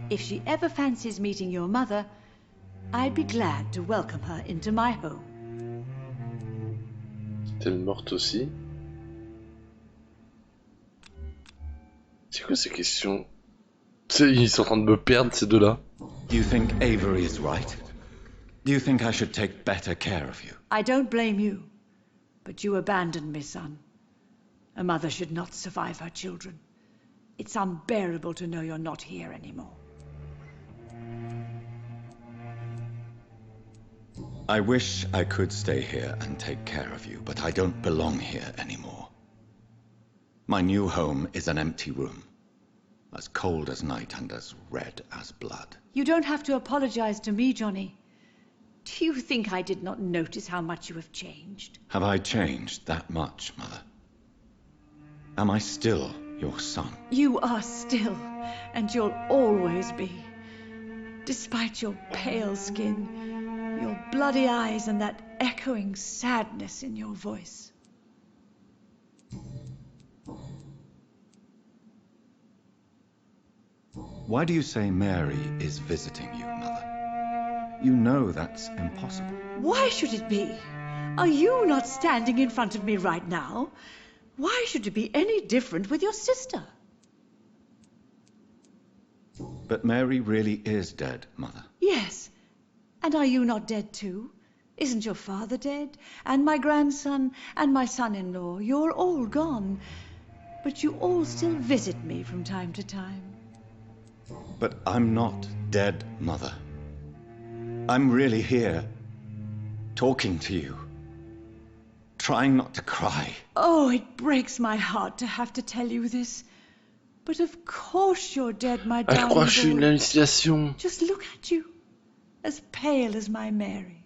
If she ever fancies meeting your mother, I'd be glad to welcome her into my home. Est-elle morte aussi? C'est quoi ces questions? Ils sont en train de me perdre ces deux-là. Do you think Avery is right? Do you think I should take better care of you? I don't blame you, but you abandoned me, son. A mother should not survive her children. It's unbearable to know you're not here anymore. I wish I could stay here and take care of you, but I don't belong here anymore. My new home is an empty room, as cold as night and as red as blood. You don't have to apologize to me, Johnny. Do you think I did not notice how much you have changed? Have I changed that much, Mother? Am I still your son? You are still, and you'll always be. Despite your pale skin, your bloody eyes, and that echoing sadness in your voice. Why do you say Mary is visiting you, Mother? You know that's impossible. Why should it be? Are you not standing in front of me right now? Why should it be any different with your sister? But Mary really is dead, Mother. Yes. And are you not dead too? Isn't your father dead? And my grandson, and my son-in-law? You're all gone. But you all still visit me from time to time. But I'm not dead, Mother. I'm really here, talking to you, trying not to cry. Oh, it breaks my heart to have to tell you this. But of course you're dead, my Ah, je darling crois que je suis une boy. hallucination. Just look at you, as pale as my Mary.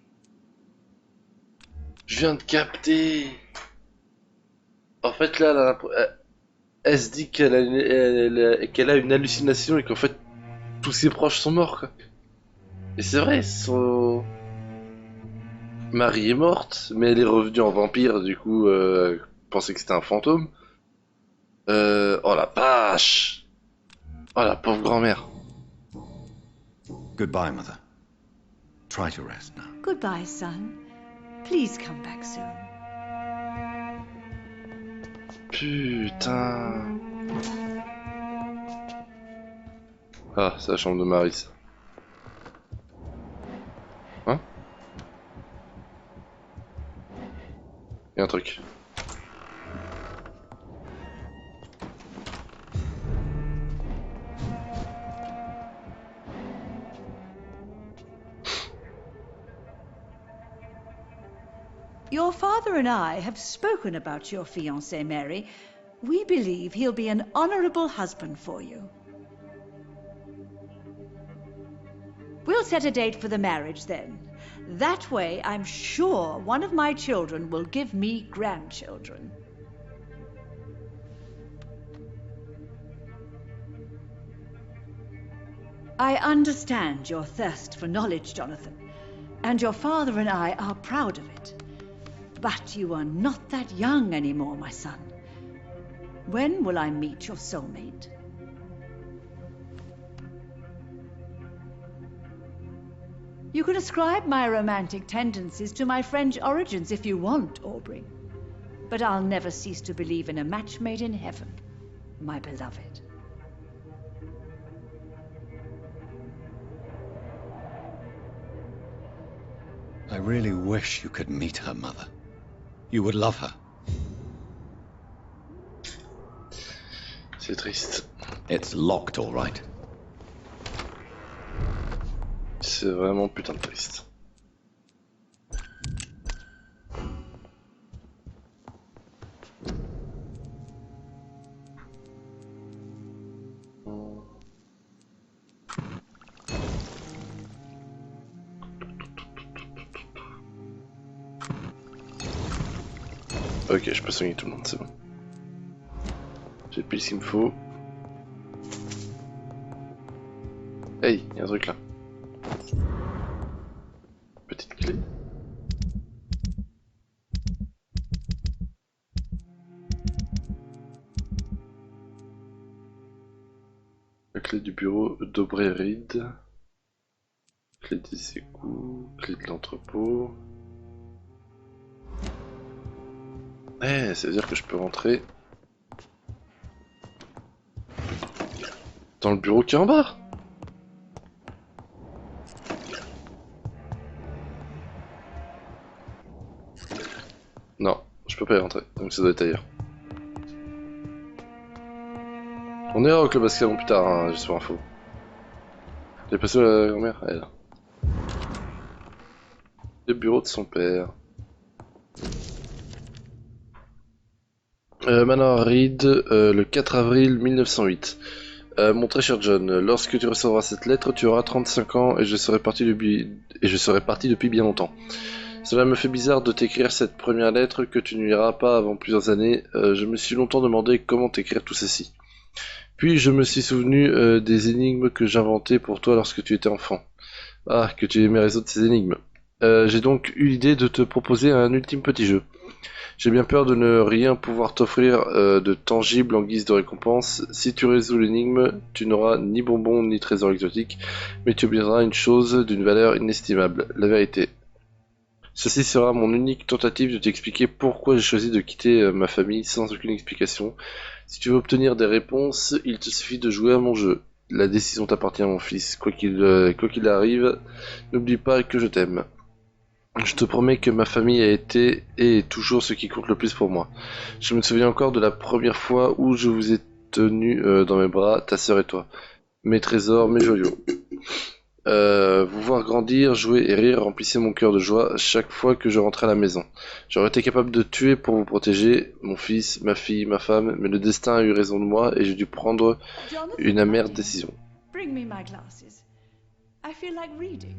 Je viens de capter. En fait, là, elle se dit qu'elle a une hallucination et qu'en fait, tous ses proches sont morts, quoi. Et c'est vrai, son mari est morte, mais elle est revenue en vampire, du coup, pensait que c'était un fantôme. Oh la vache! Oh la pauvre grand-mère. Goodbye, Mother. Try to rest now. Goodbye, son. Please come back soon. Putain. Ah, c'est la chambre de Maris. Hein? Y'a un truc. Your father and I have spoken about your fiancé, Mary. We believe he'll be an honorable husband for you. We'll set a date for the marriage then. That way, I'm sure one of my children will give me grandchildren. I understand your thirst for knowledge, Jonathan, and your father and I are proud of it. But you are not that young anymore, my son. When will I meet your soulmate? You can ascribe my romantic tendencies to my French origins if you want, Aubrey. But I'll never cease to believe in a match made in heaven, my beloved. I really wish you could meet her, Mother. You would love her. C'est triste. It's locked, all right. C'est vraiment putain de triste. Ok, je peux soigner tout le monde, c'est bon. J'ai pile ce qu'il me faut. Hey, y'a un truc là. Petite clé. La clé du bureau d'Aubrey Reed. Clé des égouts. Clé de l'entrepôt. Eh, ça veut dire que je peux rentrer dans le bureau qui est en bas. Non, je peux pas y rentrer, donc ça doit être ailleurs. On ira au club Ascalon plus tard, hein, juste pour info. J'ai passé la grand-mère, elle est là. Le bureau de son père. Manor Reed, le 4 avril 1908. Mon très cher John, lorsque tu recevras cette lettre, tu auras 35 ans et je serai parti depuis bien longtemps. Cela me fait bizarre de t'écrire cette première lettre que tu ne liras pas avant plusieurs années. Je me suis longtemps demandé comment t'écrire tout ceci. Puis je me suis souvenu des énigmes que j'inventais pour toi lorsque tu étais enfant. Ah, que tu aimais résoudre ces énigmes. J'ai donc eu l'idée de te proposer un ultime petit jeu. J'ai bien peur de ne rien pouvoir t'offrir de tangible en guise de récompense. Si tu résous l'énigme, tu n'auras ni bonbons ni trésors exotiques, mais tu obtiendras une chose d'une valeur inestimable, la vérité. Ceci sera mon unique tentative de t'expliquer pourquoi j'ai choisi de quitter ma famille sans aucune explication. Si tu veux obtenir des réponses, il te suffit de jouer à mon jeu. La décision t'appartient, mon fils. Quoi qu'il arrive, n'oublie pas que je t'aime. Je te promets que ma famille a été et est toujours ce qui compte le plus pour moi. Je me souviens encore de la première fois où je vous ai tenu dans mes bras, ta sœur et toi. Mes trésors, mes joyaux. Vous voir grandir, jouer et rire remplissait mon cœur de joie chaque fois que je rentrais à la maison. J'aurais été capable de tuer pour vous protéger, mon fils, ma fille, ma femme, mais le destin a eu raison de moi et j'ai dû prendre une amère décision. Bring me my glasses. I feel like reading.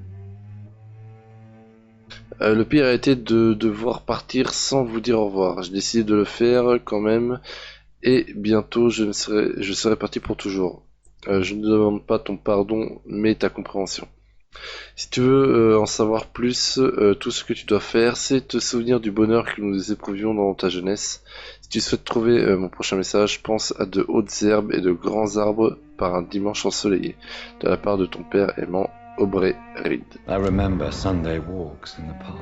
Le pire a été de devoir partir sans vous dire au revoir. J'ai décidé de le faire quand même, et bientôt je serai parti pour toujours. Je ne demande pas ton pardon, mais ta compréhension. Si tu veux en savoir plus, tout ce que tu dois faire, c'est te souvenir du bonheur que nous éprouvions dans ta jeunesse. Si tu souhaites trouver mon prochain message, pense à de hautes herbes et de grands arbres par un dimanche ensoleillé, de la part de ton père aimant, Aubrey Reed. I remember Sunday walks in the park.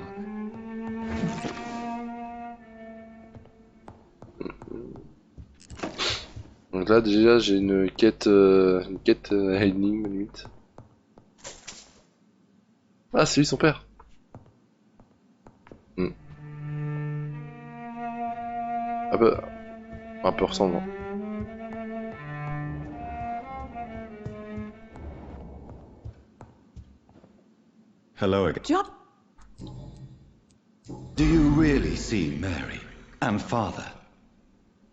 Donc là déjà j'ai une quête énigme limite. Ah c'est lui son père. Un peu ressemblant. Hello again. John? Do you really see Mary and Father?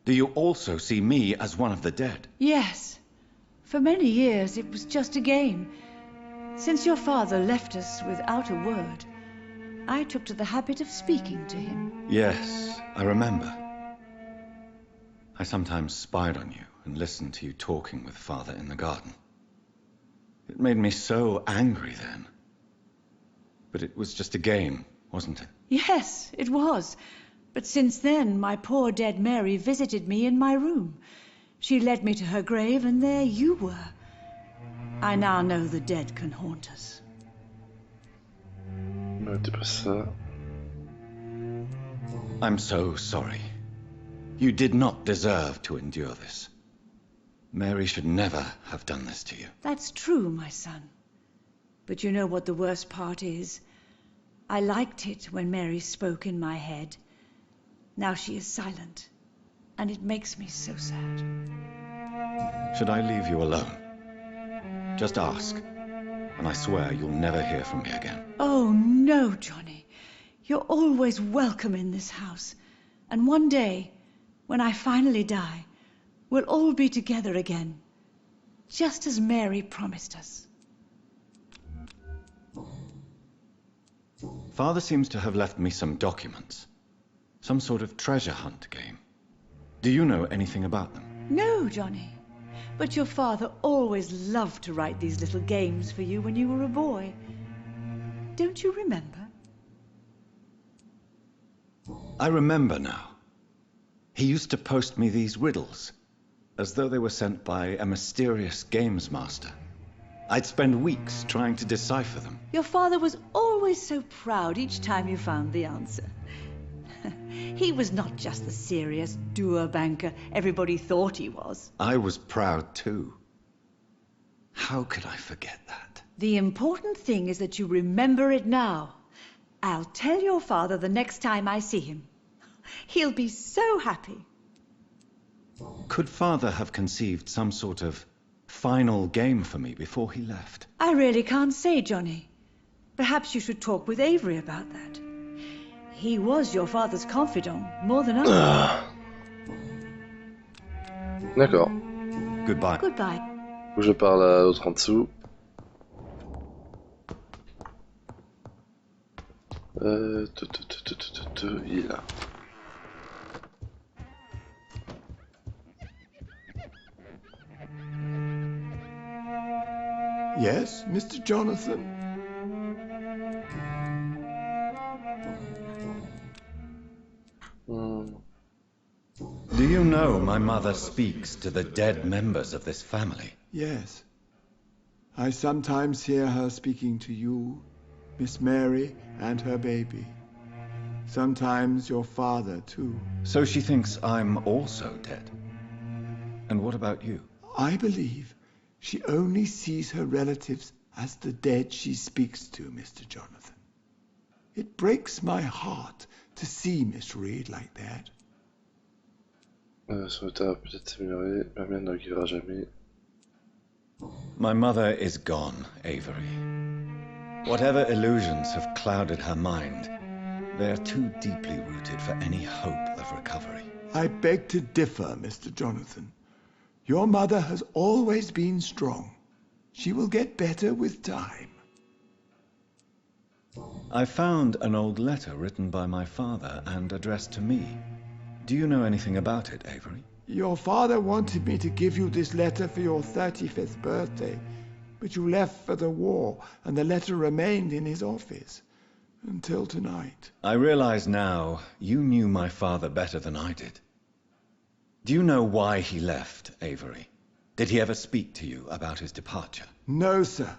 Do you also see me as one of the dead? Yes. For many years it was just a game. Since your father left us without a word, I took to the habit of speaking to him. Yes, I remember. I sometimes spied on you and listened to you talking with Father in the garden. It made me so angry then. But it was just a game, wasn't it? Yes, it was. But since then, my poor dead Mary visited me in my room. She led me to her grave, and there you were. I now know the dead can haunt us. T'es pas ça. I'm so sorry. You did not deserve to endure this. Mary should never have done this to you. That's true, my son. But you know what the worst part is? I liked it when Mary spoke in my head. Now she is silent, and it makes me so sad. Should I leave you alone? Just ask, and I swear you'll never hear from me again. Oh, no, Johnny. You're always welcome in this house. And one day, when I finally die, we'll all be together again, just as Mary promised us. Father seems to have left me some documents. Some sort of treasure hunt game. Do you know anything about them? No, Johnny. But your father always loved to write these little games for you when you were a boy. Don't you remember? I remember now. He used to post me these riddles, as though they were sent by a mysterious games master. I'd spend weeks trying to decipher them. Your father was always so proud each time you found the answer. He was not just the serious doer banker everybody thought he was. I was proud too. How could I forget that? The important thing is that you remember it now. I'll tell your father the next time I see him. He'll be so happy. Could Father have conceived some sort of final game for me before he left? I really can't say, Johnny. Perhaps you should talk with Avery about that. He was your father's confidant, more than I. D'accord. Goodbye. Goodbye. Faut que je parle à l'autre en dessous. Il est là. Yes, Mr. Jonathan? Do you know my mother speaks to the dead members of this family? Yes. I sometimes hear her speaking to you, Miss Mary, and her baby. Sometimes your father, too. So she thinks I'm also dead. And what about you? I believe she only sees her relatives as the dead she speaks to, Mr. Jonathan. It breaks my heart to see Miss Reed like that. Son état va peut-être s'améliorer, la mienne ne guérira jamais. My mother is gone, Avery. Whatever illusions have clouded her mind, they are too deeply rooted for any hope of recovery. I beg to differ, Mr. Jonathan. Your mother has always been strong. She will get better with time. I found an old letter written by my father and addressed to me. Do you know anything about it, Avery? Your father wanted me to give you this letter for your 35th birthday, but you left for the war, and the letter remained in his office until tonight. I realize now you knew my father better than I did. Do you know why he left, Avery? Did he ever speak to you about his departure? No, sir.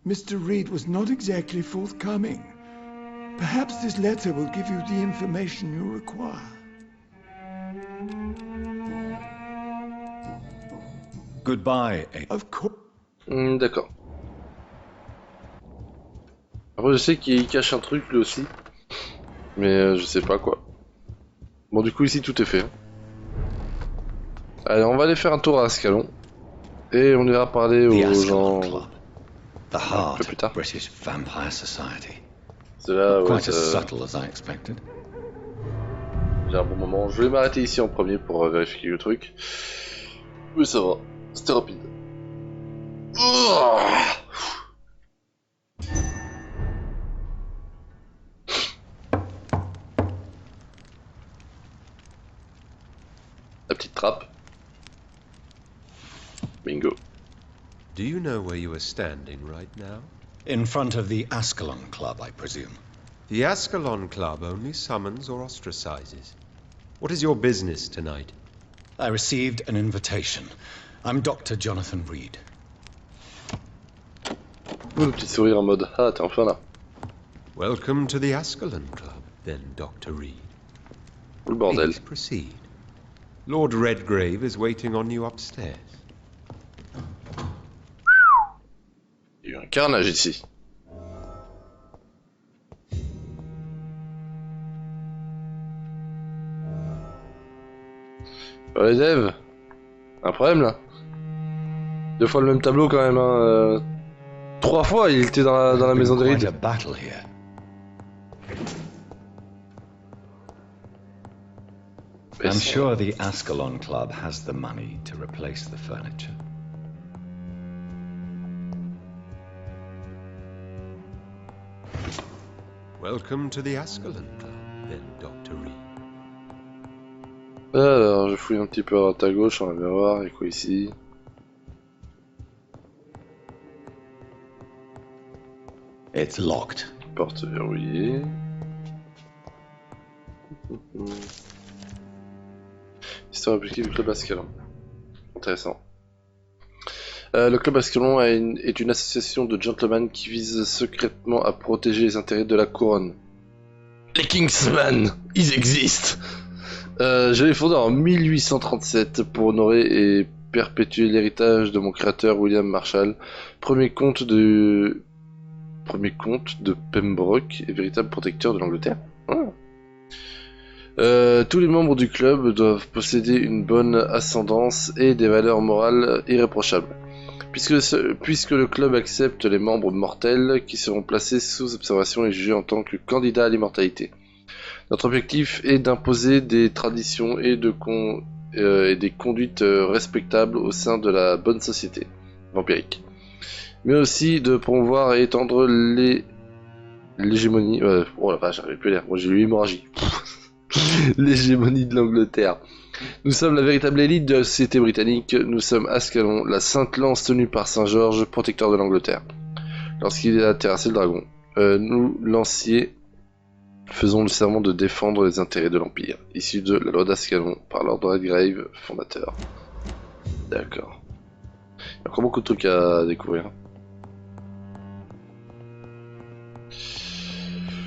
Mr. Reed was not exactly forthcoming. Perhaps this letter will give you the information you require. Goodbye, Aiden. Of course. D'accord. Après, je sais qu'il cache un truc lui aussi. Mais je sais pas quoi. Bon, du coup, ici, tout est fait. Allez, on va aller faire un tour à Ascalon. Et on ira parler The aux Ascalon gens. Club. The peu heart plus tard. of British Vampire Society. C'est là, ouais, Quite as subtle as I expected. j'ai un bon moment. Je vais m'arrêter ici en premier pour vérifier le truc. Mais ça va. C'était rapide. La petite trappe. Bingo. Do you know where you are standing right now? In front of the Ascalon Club, I presume. The Ascalon Club only summons or ostracizes. What is your business tonight? I received an invitation. I'm Dr. Jonathan Reed. Le petit sourire en mode ah, t'es enfin là. Welcome to the Ascalon Club, then, Dr. Reed. Le bordel. Please proceed. Lord Redgrave is waiting on you upstairs. Il y a eu un carnage ici. Les devs, un problème là. 2 fois le même tableau quand même. Hein. 3 fois il était dans la maison des Quite rides. a battle here. I'm sure the Ascalon Club has the money to replace the furniture. Welcome to the Ascalon Club, then, Dr. Reed. Alors, je fouille un petit peu à droite à gauche, on va bien voir. Il y a quoi ici? It's locked. Porte verrouillée. Histoire appliquée du club Ascalon. Intéressant. Le club Ascalon est une association de gentlemen qui vise secrètement à protéger les intérêts de la couronne. Les Kingsmen, ils existent. Je l'ai fondé en 1837 pour honorer et perpétuer l'héritage de mon créateur William Marshall, premier comte de Pembroke et véritable protecteur de l'Angleterre. Tous les membres du club doivent posséder une bonne ascendance et des valeurs morales irréprochables. Puisque le club accepte les membres mortels qui seront placés sous observation et jugés en tant que candidats à l'immortalité. Notre objectif est d'imposer des traditions et des conduites respectables au sein de la bonne société vampirique. Mais aussi de promouvoir et étendre l'hégémonie... oh la vache, j'arrive plus à lire. Moi j'ai eu l'hémorragie. L'hégémonie de l'Angleterre. Nous sommes la véritable élite de la société britannique. Nous sommes Ascalon, la sainte lance tenue par Saint George, protecteur de l'Angleterre. Lorsqu'il a terrassé le dragon, nous, lanciers, faisons le serment de défendre les intérêts de l'Empire, issu de la loi d'Ascalon par Lord Redgrave, fondateur. D'accord. Il y a encore beaucoup de trucs à découvrir.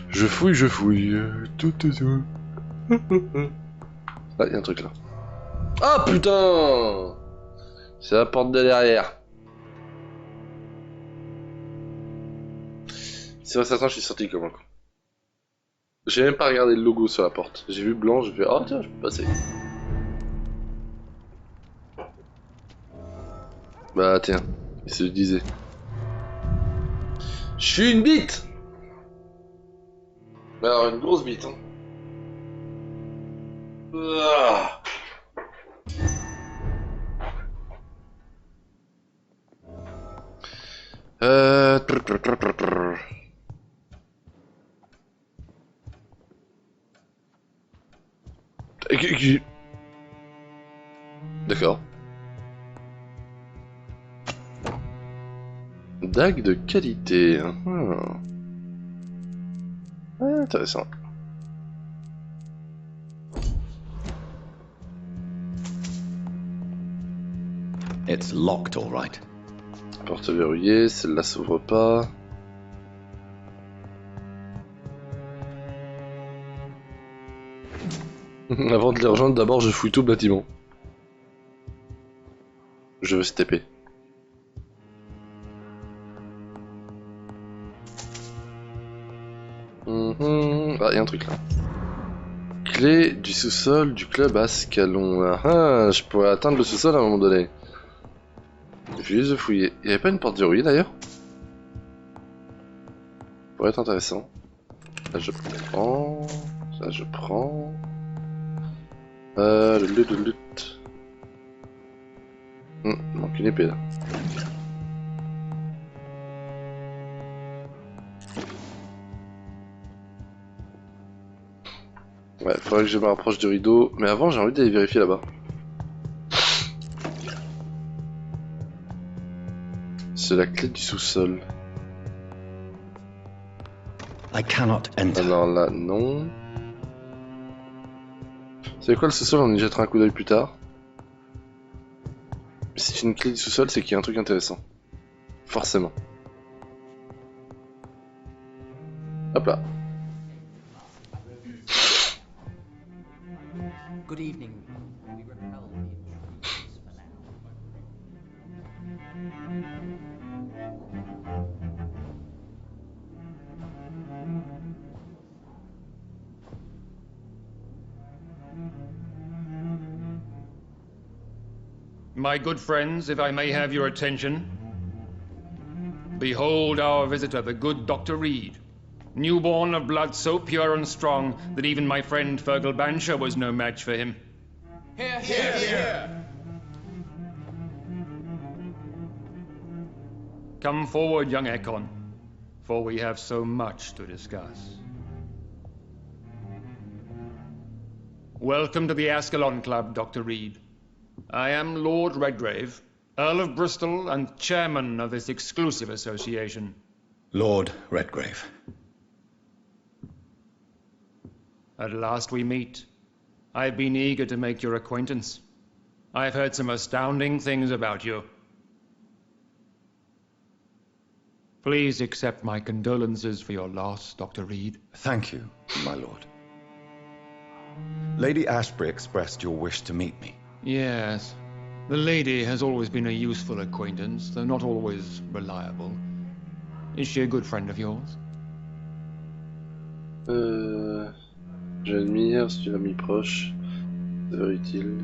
Je fouille. Tout est tout. Ah, il y a un truc là. Ah putain! C'est la porte de derrière. C'est vrai, certain, je suis sorti comme un con. J'ai même pas regardé le logo sur la porte. J'ai vu blanc, je vais. Oh tiens, je peux passer. Bah tiens, il se disait. Je suis une bite! Mais alors, une grosse bite, hein. Ah. D'accord. Dague de qualité. Intéressant. It's locked, all right. Porte verrouillée, celle-là s'ouvre pas. Avant de les rejoindre, d'abord je fouille tout le bâtiment. Je veux cette épée. Ah, y a un truc là. Clé du sous-sol du club Ascalon. Ah, je pourrais atteindre le sous-sol à un moment donné. Il suffit juste de fouiller. Il y avait pas une porte verrouillée d'ailleurs? Ça pourrait être intéressant. Là je prends. Ça je prends. Le lieu de lutte. Il manque une épée là. Ouais, faudrait que je me rapproche du rideau. Mais avant, j'ai envie d'aller vérifier là-bas. C'est la clé du sous-sol. I cannot enter. Alors là, non. C'est quoi le sous-sol? On y jettera un coup d'œil plus tard. Si c'est une clé du sous-sol, c'est qu'il y a un truc intéressant. Forcément. Hop là. Good evening. We repel the intruders for now. My good friends, if I may have your attention. Behold our visitor, the good Dr. Reed. Newborn of blood so pure and strong that even my friend Fergal Bansher was no match for him. Hear, hear, hear! Come forward, young Ekon, for we have so much to discuss. Welcome to the Ascalon Club, Dr. Reed. I am Lord Redgrave, Earl of Bristol and chairman of this exclusive association. Lord Redgrave. At last we meet. I've been eager to make your acquaintance. I've heard some astounding things about you. Please accept my condolences for your loss, Dr. Reed. Thank you, my lord. Lady Ashbury expressed your wish to meet me. Yes. The lady has always been a useful acquaintance, though not always reliable. Is she a good friend of yours? J'admire, c'est une amie proche. C'est utile.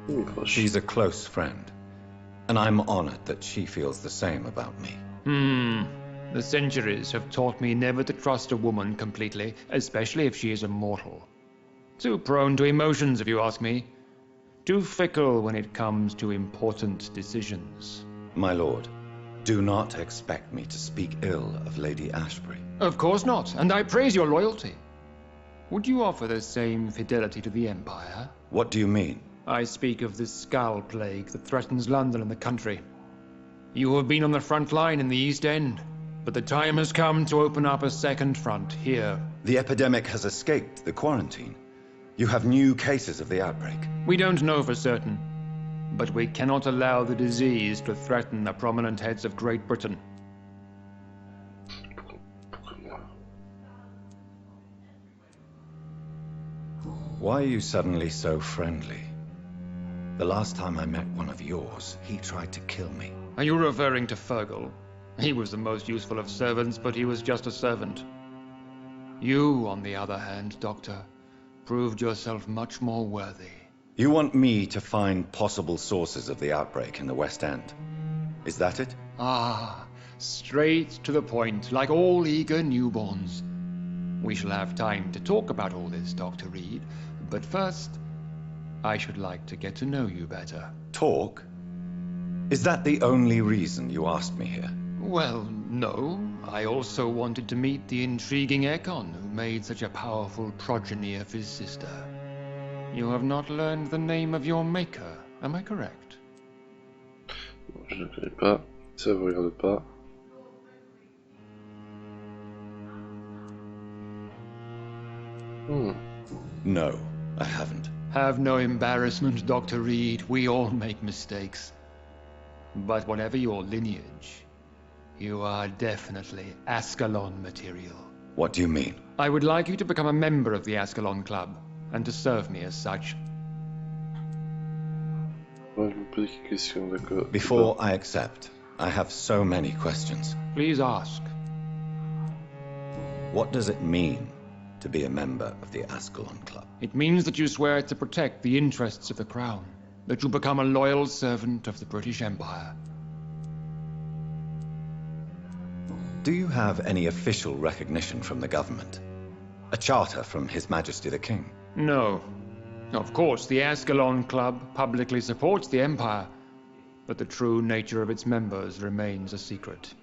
Amie proche. She's a close friend, and I'm honored that she feels the same about me. The centuries have taught me never to trust a woman completely, especially if she is a mortal. Too prone to emotions, if you ask me. Too fickle when it comes to important decisions. My lord, do not expect me to speak ill of Lady Ashbury. Of course not, and I praise your loyalty. Would you offer the same fidelity to the Empire? What do you mean? I speak of the Skull Plague that threatens London and the country. You have been on the front line in the East End, but the time has come to open up a second front here. The epidemic has escaped the quarantine. You have new cases of the outbreak. We don't know for certain, but we cannot allow the disease to threaten the prominent heads of Great Britain. Why are you suddenly so friendly? The last time I met one of yours, he tried to kill me. Are you referring to Fergal? He was the most useful of servants, but he was just a servant. You, on the other hand, Doctor, proved yourself much more worthy. You want me to find possible sources of the outbreak in the West End? Is that it? Ah, straight to the point, like all eager newborns. We shall have time to talk about all this, Dr. Reed, but first, I should like to get to know you better. Talk? Is that the only reason you asked me here? Well, no. I also wanted to meet the intriguing Ekon, who made such a powerful progeny of his sister. You have not learned the name of your maker, am I correct? Je ne connais pas, ça vous regarde pas. No, I haven't. Have no embarrassment, Dr. Reed. We all make mistakes. But whatever your lineage, you are definitely Ascalon material. What do you mean? I would like you to become a member of the Ascalon Club, and to serve me as such. Ouais, je me pose des questions, d'accord. Before I accept, I have so many questions. Please ask. What does it mean to be a member of the Ascalon Club? It means that you swear to protect the interests of the Crown, that you become a loyal servant of the British Empire. Do you have any official recognition from the government? A charter from His Majesty the King? No. Of course, the Ascalon Club publicly supports the Empire, but the true nature of its members remains a secret.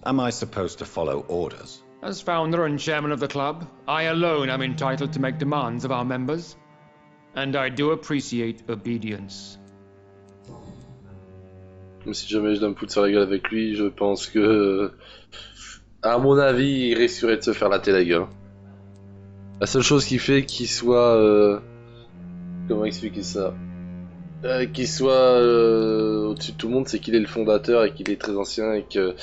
Am I supposed to follow orders? As founder and chairman of the club, I alone am entitled to make demands of our members, and I do appreciate obedience. Mais si jamais je dois me foutre sur la gueule avec lui, je pense que... À mon avis, il risquerait de se faire latter la gueule. La seule chose qui fait qu'il soit... Comment expliquer ça, qu'il soit au-dessus de tout le monde, c'est qu'il est le fondateur et qu'il est très ancien et que...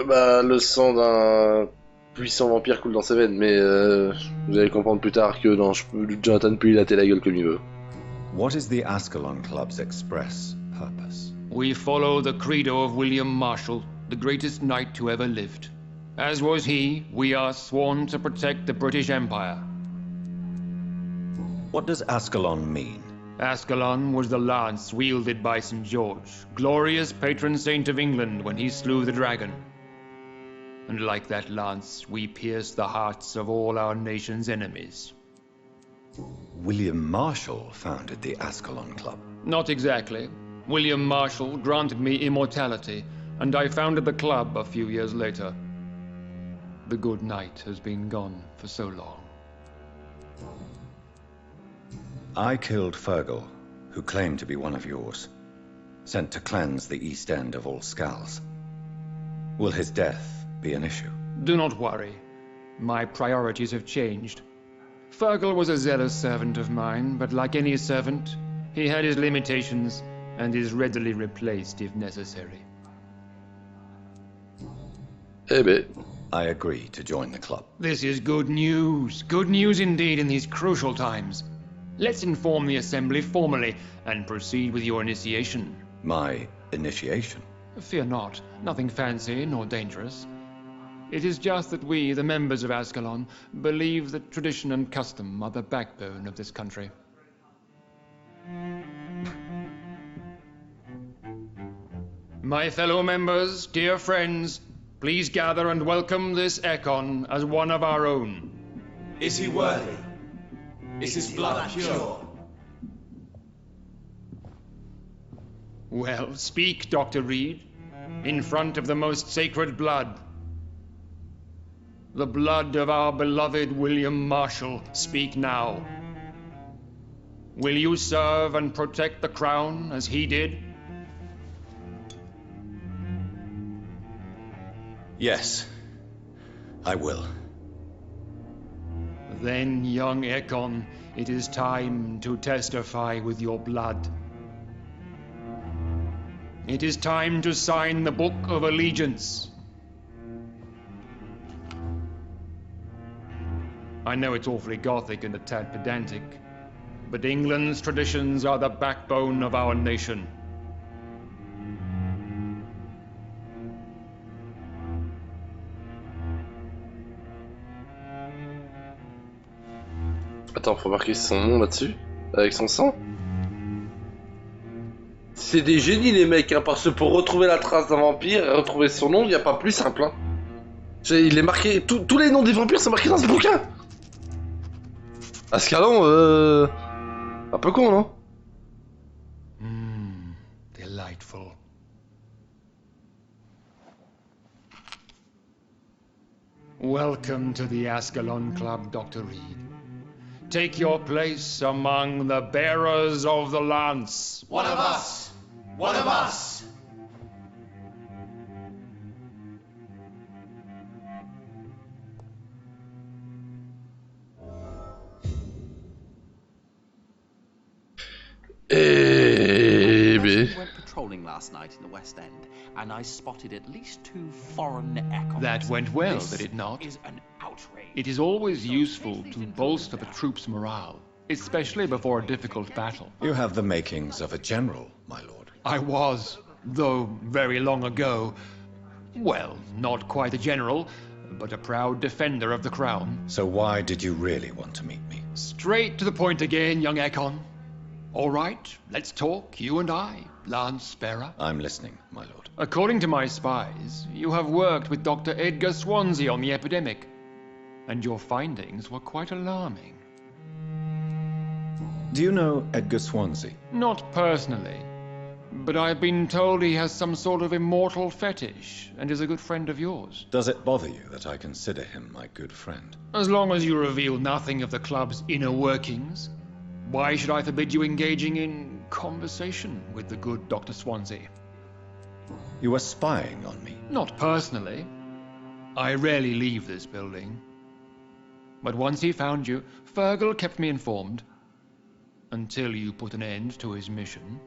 Bah, le sang d'un puissant vampire coule dans ses veines, mais vous allez comprendre plus tard que non, Jonathan peut lui latter la gueule comme il veut. What is the Ascalon Club's express purpose? We follow the credo of William Marshall, the greatest knight who ever lived. As was he, we are sworn to protect the British Empire. What does Ascalon mean? Ascalon was the lance wielded by St. George, glorious patron saint of England when he slew the dragon. And like that lance, we pierce the hearts of all our nation's enemies. William Marshall founded the Ascalon Club. Not exactly. William Marshall granted me immortality, and I founded the club a few years later. The good knight has been gone for so long. I killed Fergal, who claimed to be one of yours, sent to cleanse the East End of all Skulls. Will his death be an issue? Do not worry. My priorities have changed. Fergal was a zealous servant of mine, but like any servant, he had his limitations and is readily replaced if necessary. Eh ben... I agree to join the club. This is good news. Good news indeed in these crucial times. Let's inform the Assembly formally and proceed with your initiation. My initiation? Fear not. Nothing fancy nor dangerous. It is just that we, the members of Ascalon, believe that tradition and custom are the backbone of this country. My fellow members, dear friends, please gather and welcome this Ekon as one of our own. Is he worthy? Is his blood pure? Well, speak, Dr. Reed, in front of the most sacred blood. The blood of our beloved William Marshall, speak now. Will you serve and protect the crown as he did? Yes, I will. Then, young Ekon, it is time to testify with your blood. It is time to sign the Book of Allegiance. I know it's awfully gothic and a tad pedantic, but England's traditions are the backbone of our nation. Attends, faut marquer son nom là-dessus, avec son sang. C'est des génies les mecs, hein, parce que pour retrouver la trace d'un vampire et retrouver son nom, il n'y a pas plus simple. Hein. Il est marqué, tous les noms des vampires sont marqués dans ce bouquin. Ascalon, un peu con, non? Delightful. Welcome to the Ascalon Club, Dr. Reed. Take your place among the bearers of the lance. One of us! One of us! Eh ben... I went patrolling last night in the West End, and I spotted at least 2 foreign Ekons. That went well, This did it not? is an outrage. It is always useful to bolster the troops' morale. especially before a difficult battle. You have the makings of a general, my lord. I was, though very long ago, well, not quite a general, but a proud defender of the crown. So why did you really want to meet me? Straight to the point again, young Ekon. All right, let's talk, you and I, Lance Sparrow. I'm listening, my lord. According to my spies, you have worked with Dr. Edgar Swansea on the epidemic, and your findings were quite alarming. Do you know Edgar Swansea? Not personally, but I've been told he has some sort of immortal fetish and is a good friend of yours. Does it bother you that I consider him my good friend? As long as you reveal nothing of the club's inner workings, why should I forbid you engaging in conversation with the good Dr. Swansea? You were spying on me? Not personally. I rarely leave this building. But once he found you, Fergal kept me informed. Until you put an end to his mission.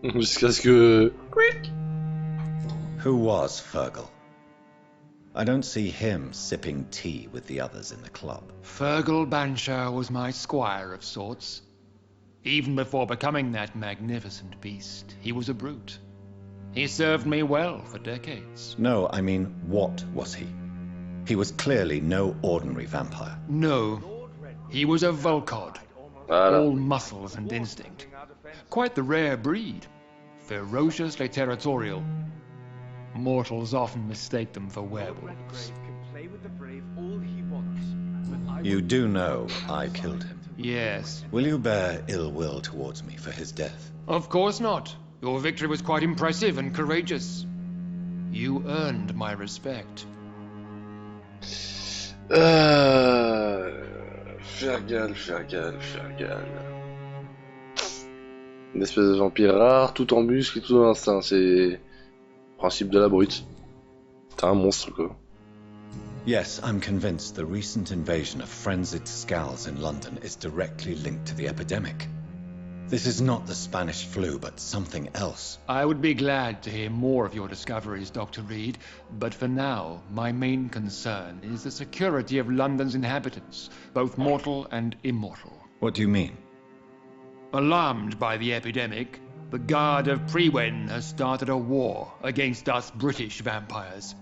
Jusqu'à ce que... Who was Fergal? I don't see him sipping tea with the others in the club. Fergal Banshire was my squire of sorts. Even before becoming that magnificent beast, he was a brute. He served me well for decades. No, I mean, what was he? He was clearly no ordinary vampire. No, he was a Volcod. All muscles and instinct. Quite the rare breed. Ferociously territorial. Mortals often mistake them for werewolves. You do know I killed him? Yes. Will you bear ill will towards me for his death? Of course not. Your victory was quite impressive and courageous. You earned my respect. Fergal. Une espèce de vampire rare, tout en muscle et tout en instinct. C'est le principe de la brute. T'es un monstre, quoi. Yes, I'm convinced the recent invasion of frenzied Scals in London is directly linked to the epidemic. This is not the Spanish flu, but something else. I would be glad to hear more of your discoveries, Dr. Reed, but for now, my main concern is the security of London's inhabitants, both mortal and immortal. What do you mean? Alarmed by the epidemic, the Guard of Prewen has started a war against us British vampires.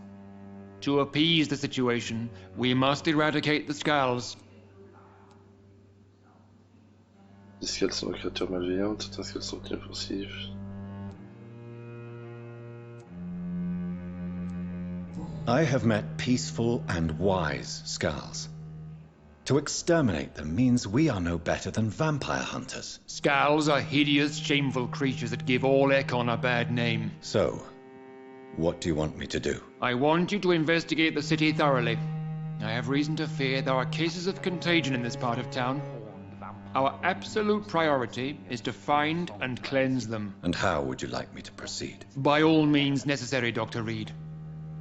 To appease the situation, we must eradicate the Scals. Les Scals sont des créatures malveillantes, certains Scals sont inoffensifs. I have met peaceful and wise Scals. To exterminate them means we are no better than vampire hunters. Scals are hideous, shameful creatures that give all Ekon a bad name. So, what do you want me to do? I want you to investigate the city thoroughly. I have reason to fear there are cases of contagion in this part of town. Our absolute priority is to find and cleanse them. And how would you like me to proceed? By all means necessary, Dr. Reed.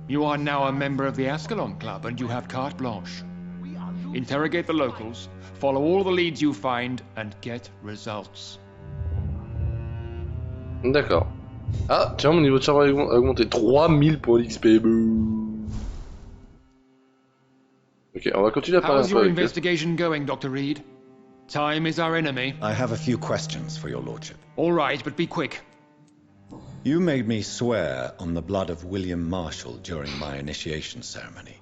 You are now a member of the Ascalon Club and you have carte blanche. Interrogate the locals, follow all the leads you find, and get results. D'accord. Ah, tiens, mon niveau de charme a augmenté 3000 points d'XP. Ok, on va continuer à parler un How's peu your avec investigation going, Dr. Reed? Time is our enemy. I have a few questions for your lordship. All right, but be quick. You made me swear on the blood of William Marshall during my initiation ceremony.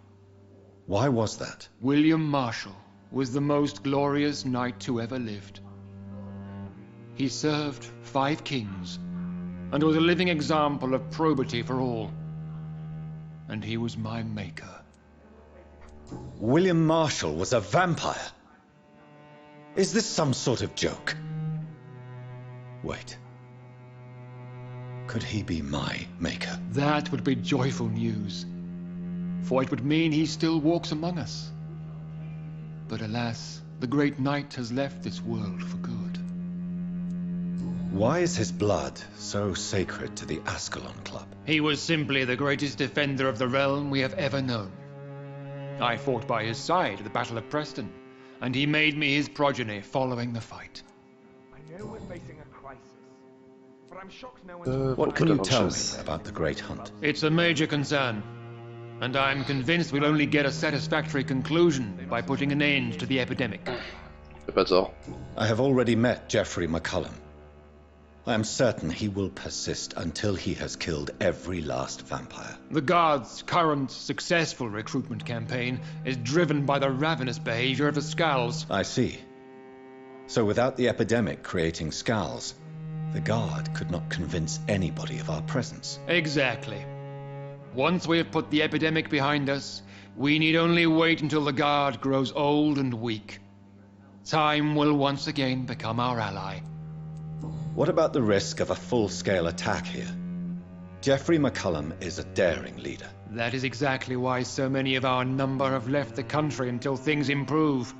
Why was that? William Marshall was the most glorious knight who ever lived. He served 5 kings, and was a living example of probity for all. And he was my maker. William Marshall was a vampire? Is this some sort of joke? Wait. Could he be my maker? That would be joyful news, for it would mean he still walks among us. But alas, the great knight has left this world for good. Why is his blood so sacred to the Ascalon Club? He was simply the greatest defender of the realm we have ever known. I fought by his side at the Battle of Preston, and he made me his progeny following the fight. I know we're facing a crisis, but I'm shocked no one's... What can you tell me about the Great Hunt? It's a major concern, and I'm convinced we'll only get a satisfactory conclusion by putting an end to the epidemic. T'as pas tort. I have already met Geoffrey McCullum. I am certain he will persist until he has killed every last vampire. The Guard's current successful recruitment campaign is driven by the ravenous behavior of the Skulls. I see. So without the epidemic creating Skulls, the Guard could not convince anybody of our presence. Exactly. Once we have put the epidemic behind us, we need only wait until the Guard grows old and weak. Time will once again become our ally. What about the risk of a full-scale attack here? Geoffrey McCullum is a daring leader. That is exactly why so many of our number have left the country until things improve.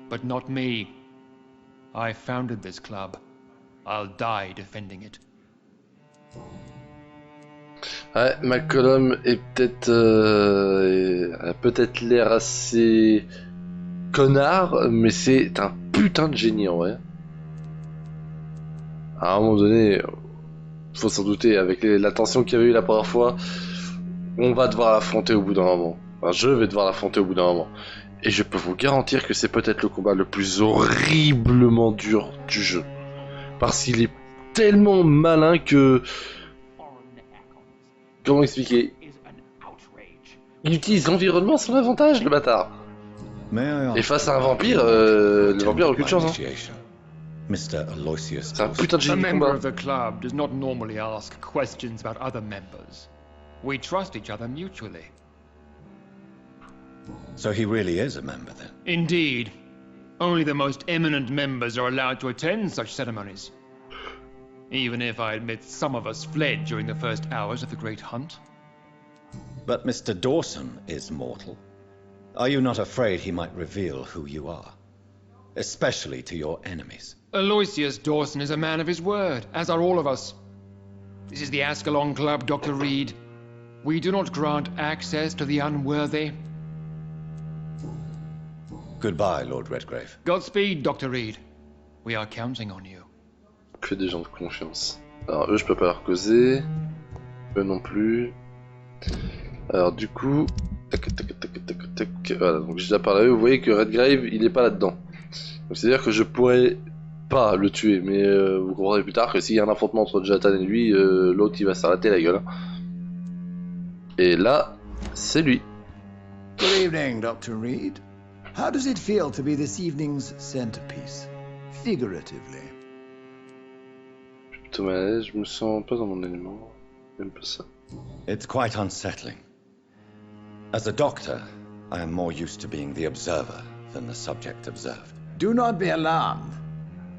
But not me. I founded this club. I'll die defending it. Ouais, McCollum est peut-être a peut-être l'air assez connard, mais c'est un putain de génie en vrai. À un moment donné, faut s'en douter, avec la tension qu'il y avait eu la première fois, on va devoir l'affronter au bout d'un moment. Enfin, je vais devoir l'affronter au bout d'un moment. Et je peux vous garantir que c'est peut-être le combat le plus horriblement dur du jeu. Parce qu'il est tellement malin que... Comment expliquer? Il utilise l'environnement à son avantage, le bâtard. Et face à un vampire, le vampire a aucune chance. Hein. C'est un putain de génie de A member combat. of the club does not normally ask questions about other members. We trust each other mutually. So he really is a member then? Indeed. Only the most eminent members are allowed to attend such ceremonies. Even if I admit some of us fled during the first hours of the Great Hunt. But Mr. Dawson is mortal. Are you not afraid he might reveal who you are? Especially to your enemies. Aloysius Dawson is a man of his word, as are all of us. This is the Ascalon Club, Dr. Reed. We do not grant access to the unworthy. Goodbye, Lord Redgrave. Godspeed, Dr. Reed. We are counting on you. Que des gens de confiance. Alors eux, je peux pas leur causer. Eux non plus. Alors du coup... Tac, tac, tac, tac, tac. Voilà, donc j'ai déjà parlé à eux. Vous voyez que Redgrave, il est pas là-dedans. Donc c'est-à-dire que je pourrais pas le tuer. Mais vous comprendrez plus tard que s'il y a un affrontement entre Jonathan et lui, l'autre il va s'arrêter la gueule. Et là, c'est lui. Good evening, Dr. Reed. How does it feel to be this evening's centerpiece? Figuratively. Je suis plutôt mal à l'aise, je me sens pas dans mon élément. Même pas ça. It's quite unsettling. As a doctor, I am more used to being the observer than the subject observed. Do not be alarmed.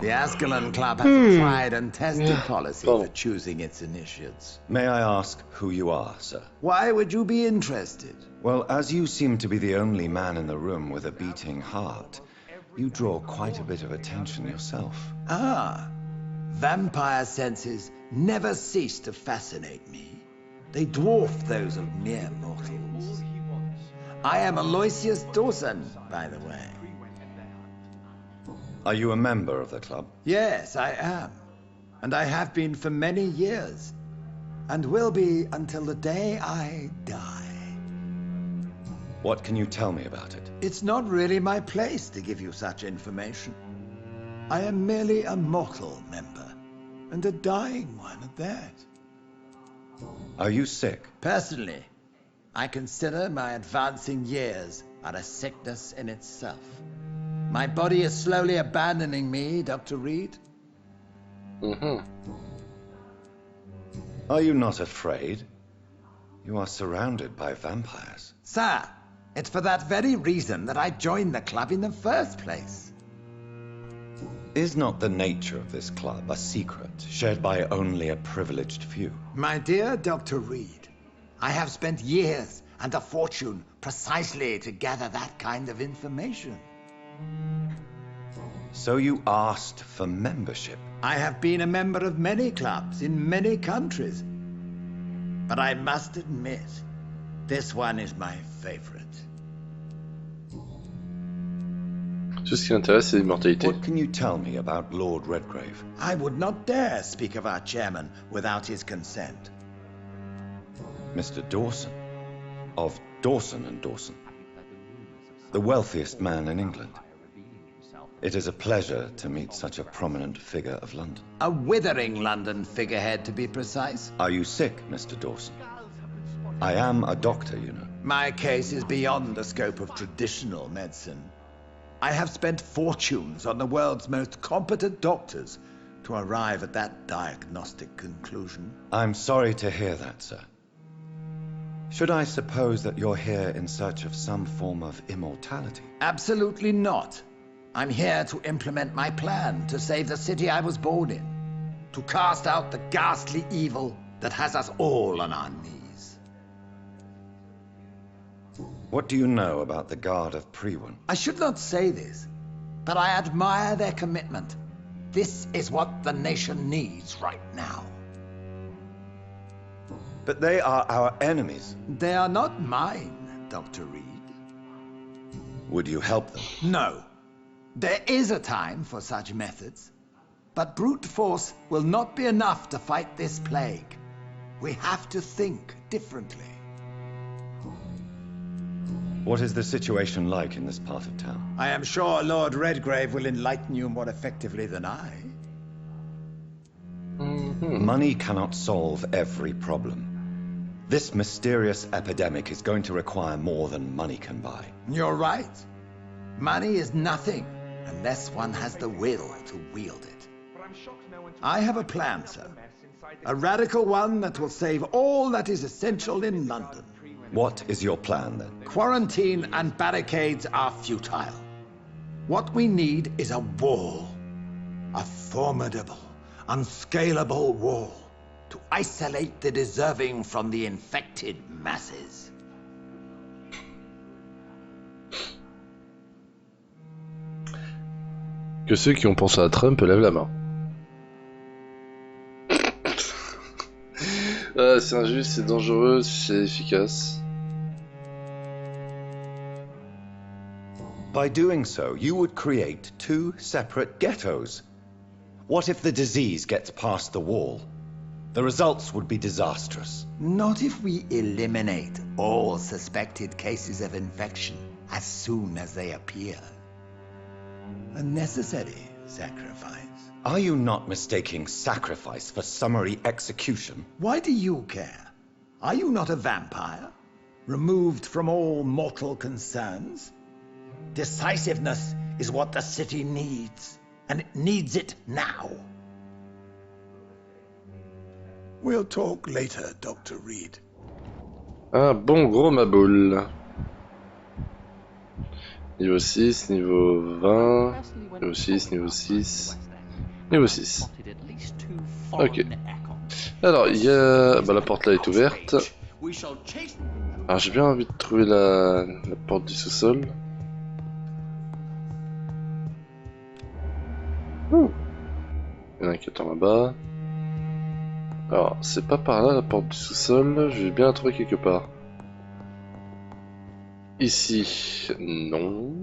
The Ascalon Club has a tried and tested policy for choosing its initiates. May I ask who you are, sir? Why would you be interested? Well, as you seem to be the only man in the room with a beating heart, you draw quite a bit of attention yourself. Ah, vampire senses never cease to fascinate me. They dwarf those of mere mortals. I am Aloysius Dawson, by the way. Are you a member of the club? Yes, I am. And I have been for many years. And will be until the day I die. What can you tell me about it? It's not really my place to give you such information. I am merely a mortal member. And a dying one at that. Are you sick? Personally, I consider my advancing years are a sickness in itself. My body is slowly abandoning me, Dr. Reed. Are you not afraid? You are surrounded by vampires. Sir, it's for that very reason that I joined the club in the first place. Is not the nature of this club a secret shared by only a privileged few? My dear Dr. Reed, I have spent years and a fortune precisely to gather that kind of information. So you asked for membership? I have been a member of many clubs in many countries. But I must admit, this one is my favorite. Tout ce qui m'intéresse, c'est l'immortalité. What can you tell me about Lord Redgrave? I would not dare speak of our chairman without his consent. Mr. Dawson? Of Dawson and Dawson? The wealthiest man in England? It is a pleasure to meet such a prominent figure of London. A withering London figurehead, to be precise. Are you sick, Mr. Dawson? I am a doctor, you know. My case is beyond the scope of traditional medicine. I have spent fortunes on the world's most competent doctors to arrive at that diagnostic conclusion. I'm sorry to hear that, sir. Should I suppose that you're here in search of some form of immortality? Absolutely not. I'm here to implement my plan to save the city I was born in. To cast out the ghastly evil that has us all on our knees. What do you know about the Guard of Priwen? I should not say this, but I admire their commitment. This is what the nation needs right now. But they are our enemies. They are not mine, Dr. Reed. Would you help them? No. There is a time for such methods. But brute force will not be enough to fight this plague. We have to think differently. What is the situation like in this part of town? I am sure Lord Redgrave will enlighten you more effectively than I. Money cannot solve every problem. This mysterious epidemic is going to require more than money can buy. You're right. Money is nothing unless one has the will to wield it. I have a plan, sir. A radical one that will save all that is essential in London. What is your plan, then? Quarantine and barricades are futile. What we need is a wall. A formidable, unscalable wall to isolate the deserving from the infected masses. Que ceux qui ont pensé à Trump lèvent la main. C'est injuste, c'est dangereux, c'est efficace. By doing so, you would create two separate ghettos. What if the disease gets past the wall? The results would be disastrous. Not if we eliminate all suspected cases of infection as soon as they appear. A necessary sacrifice. Are you not mistaking sacrifice for summary execution? Why do you care? Are you not a vampire? Removed from all mortal concerns? Decisiveness is what the city needs, and it needs it now. We'll talk later, Dr. Reed. Un bon gros maboule. Niveau 6, niveau 20, niveau 6, niveau 6, niveau 6. Ok. Alors, il y a... Bah, la porte là est ouverte. Alors, j'ai bien envie de trouver la porte du sous-sol. Il y en a qui attend là-bas. Alors, c'est pas par là la porte du sous-sol, je vais bien la trouver quelque part. Ici, non.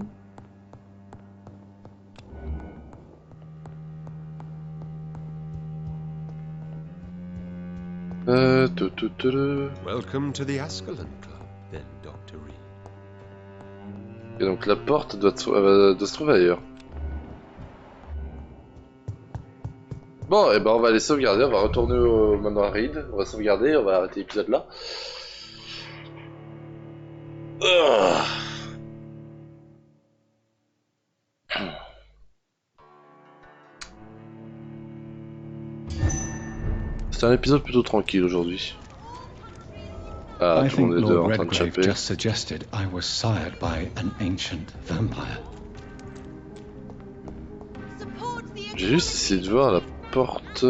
Welcome to the Ascalon Club, then, Dr. Reed. Et donc la porte doit se trouver ailleurs. Bon, et ben on va aller sauvegarder, on va retourner au manoir Reed, on va sauvegarder, on va arrêter l'épisode là. C'est un épisode plutôt tranquille aujourd'hui. Ah, tout le monde est dehors en train de chapper. Just suggested I was sired by an ancient vampire. J'ai juste essayé de voir la porte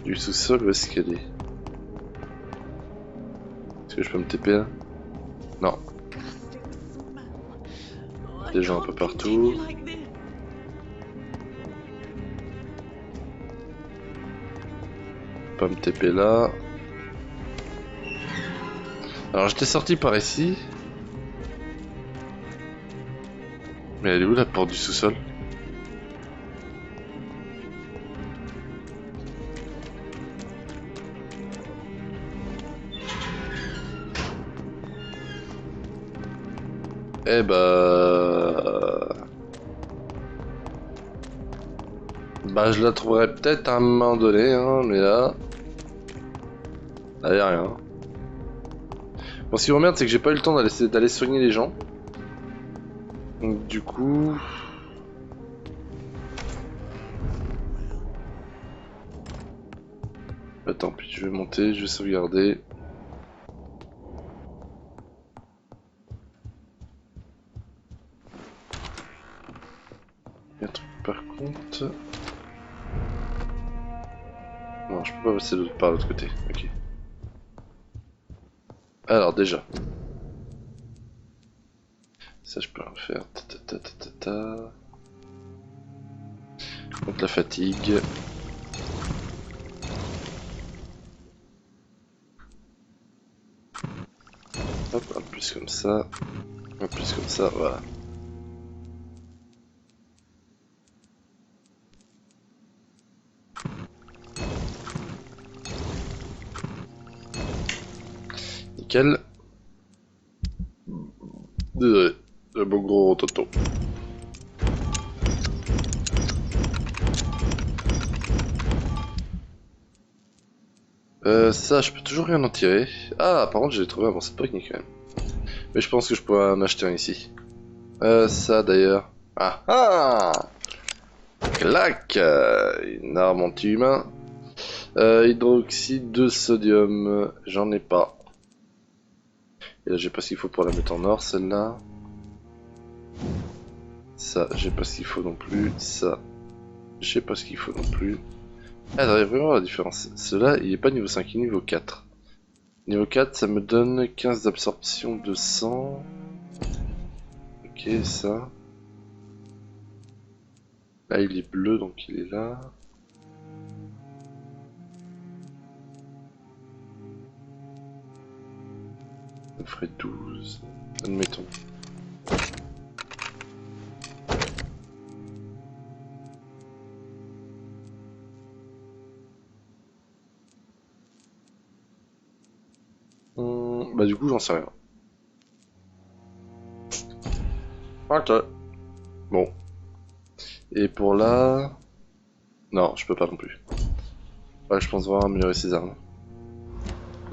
du sous-sol, où est-ce qu'elle est? Est-ce que je peux me TP là? Non. Des gens un peu partout. Pas me TP là. Alors j'étais sorti par ici. Mais elle est où la porte du sous-sol? Eh bah... Bah je la trouverai peut-être à un moment donné, hein, mais là... Là y'a rien. Bon, ce qui m'emmerde, c'est que j'ai pas eu le temps d'aller soigner les gens. Donc du coup... Attends, puis je vais monter, je vais sauvegarder. Il y a un truc par contre... Non, je peux pas passer par l'autre côté, ok. Alors déjà... Ça je peux en faire, contre la fatigue. Hop, un plus comme ça, voilà. Nickel. Désolé, le beau gros toto. Ça, je peux toujours rien en tirer. Ah, par contre, j'ai trouvé un morceau de briquet quand même. Mais je pense que je pourrais en acheter un ici. Ça d'ailleurs. Ah ah! Clac! Une arme anti-humain. Hydroxyde de sodium. J'en ai pas. Et là, j'ai pas ce qu'il faut pour la mettre en or, celle-là. Ça, j'ai pas ce qu'il faut non plus. Ça, j'ai pas ce qu'il faut non plus. Ah, il y a vraiment la différence. Celui-là, il est pas niveau 5, il est niveau 4. Niveau 4, ça me donne 15 d'absorption de sang. Ok, ça. Là, il est bleu, donc il est là. Ça ferait 12. Admettons. Bah du coup, j'en sais rien. Ok. Bon. Et pour là... Non, je peux pas non plus. Ouais, je pense vraiment améliorer ses armes.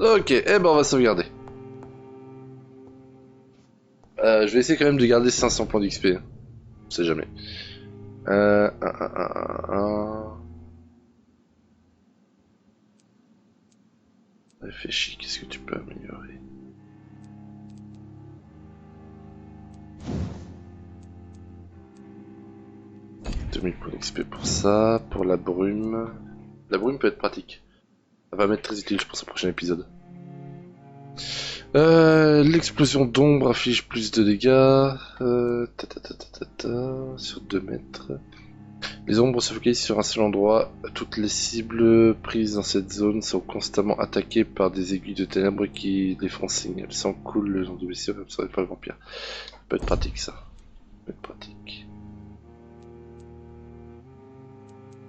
Ok, eh ben on va sauvegarder. Je vais essayer quand même de garder 500 points d'XP. On sait jamais. Réfléchis, qu'est-ce que tu peux améliorer? Points d'XP pour ça, pour la brume. La brume peut être pratique. Ça va m'être très utile, je pense, au prochain épisode. L'explosion d'ombre affiche plus de dégâts. Sur 2 mètres. Les ombres se focalisent sur un seul endroit. Toutes les cibles prises dans cette zone sont constamment attaquées par des aiguilles de ténèbres qui les font signe. Elles s'encoulent le long de blessures absorbées par le vampire. Ça peut être pratique, ça. Ça peut être pratique.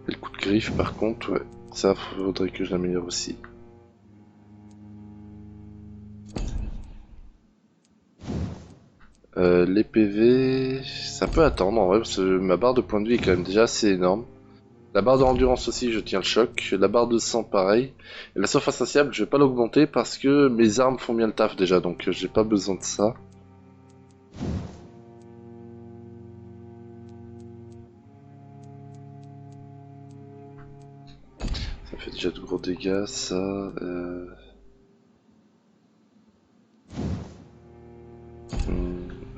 Et le coup de griffe, par contre, ouais, ça faudrait que je l'améliore aussi. Les PV, ça peut attendre en vrai, parce que ma barre de points de vie est quand même déjà assez énorme. La barre d'endurance aussi, je tiens le choc. La barre de sang, pareil. Et la surface faciale, je vais pas l'augmenter parce que mes armes font bien le taf déjà, donc j'ai pas besoin de ça. Ça fait déjà de gros dégâts, ça.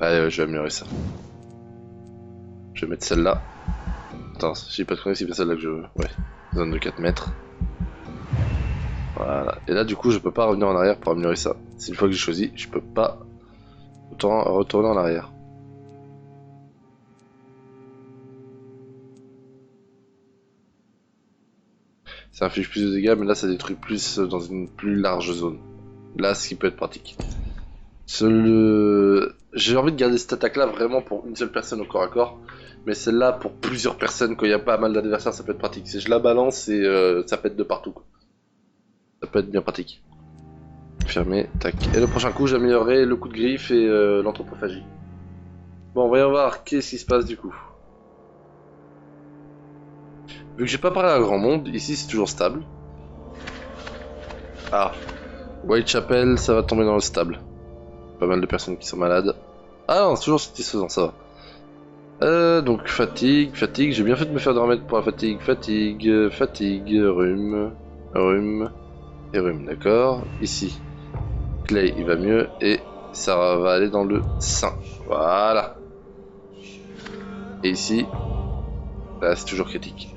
Allez, je vais améliorer ça. Je vais mettre celle-là. Attends, j'ai pas de conneries, c'est bien celle-là que je veux. Ouais, zone de 4 mètres. Voilà. Et là, du coup, je peux pas revenir en arrière pour améliorer ça. C'est une fois que j'ai choisi, je peux pas retourner en arrière. Ça inflige plus de dégâts, mais là, ça détruit plus dans une plus large zone. Là, ce qui peut être pratique. J'ai envie de garder cette attaque-là vraiment pour une seule personne au corps à corps. Mais celle-là, pour plusieurs personnes, quand il y a pas mal d'adversaires, ça peut être pratique. Si je la balance et ça pète de partout, quoi. Ça peut être bien pratique. Fermé, tac. Et le prochain coup, j'améliorerai le coup de griffe et l'anthropophagie. Bon, on va y voir qu'est-ce qui se passe du coup. Vu que j'ai pas parlé à grand monde, ici c'est toujours stable. Ah, Whitechapel, ça va tomber dans le stable. Pas mal de personnes qui sont malades. Ah non, c'est toujours satisfaisant, ça va. Donc fatigue, j'ai bien fait de me faire des remèdes pour la fatigue, rhume, et rhume, d'accord. Ici, Clay il va mieux et ça va aller dans le sein, voilà. Et ici, là c'est toujours critique.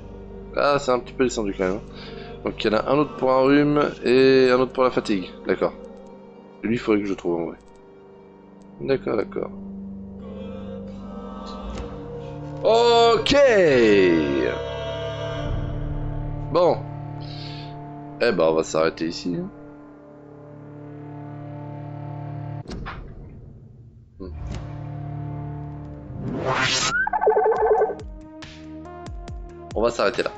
Là c'est un petit peu descendu quand même. Donc il y en a un autre pour un rhume et un autre pour la fatigue, d'accord. Lui il faudrait que je trouve en vrai. D'accord, d'accord. Ok. Bon. Eh ben on va s'arrêter ici. On va s'arrêter là.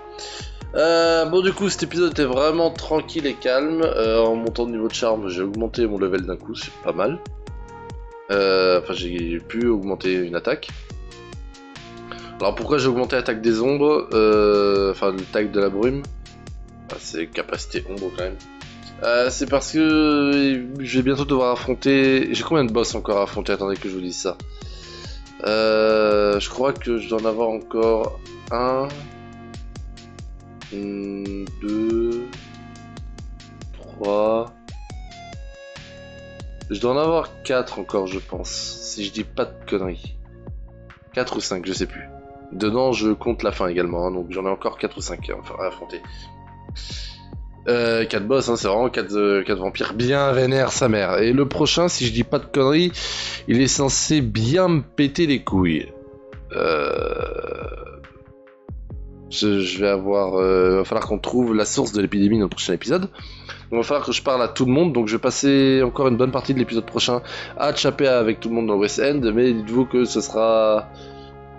Bon du coup cet épisode était vraiment tranquille et calme. En montant de niveau de charme j'ai augmenté mon level d'un coup, c'est pas mal. Enfin j'ai pu augmenter une attaque. Alors pourquoi j'ai augmenté l'attaque des ombres, enfin l'attaque de la brume, enfin, c'est capacité ombre quand même. C'est parce que je vais bientôt devoir affronter... J'ai combien de boss encore à affronter? Attendez que je vous dise ça. Je crois que je dois en avoir encore 1, 2, 3... Je dois en avoir 4 encore je pense, si je dis pas de conneries. 4 ou 5, je sais plus. Dedans je compte la fin également, hein, donc j'en ai encore 4 ou 5 à affronter. 4 boss, hein, c'est vraiment 4 vampires bien vénères sa mère. Et le prochain, si je dis pas de conneries, il est censé bien me péter les couilles. Je vais avoir... va falloir qu'on trouve la source de l'épidémie dans le prochain épisode. Donc il va falloir que je parle à tout le monde, donc je vais passer encore une bonne partie de l'épisode prochain à chapper avec tout le monde dans le West End, mais dites-vous que ce sera...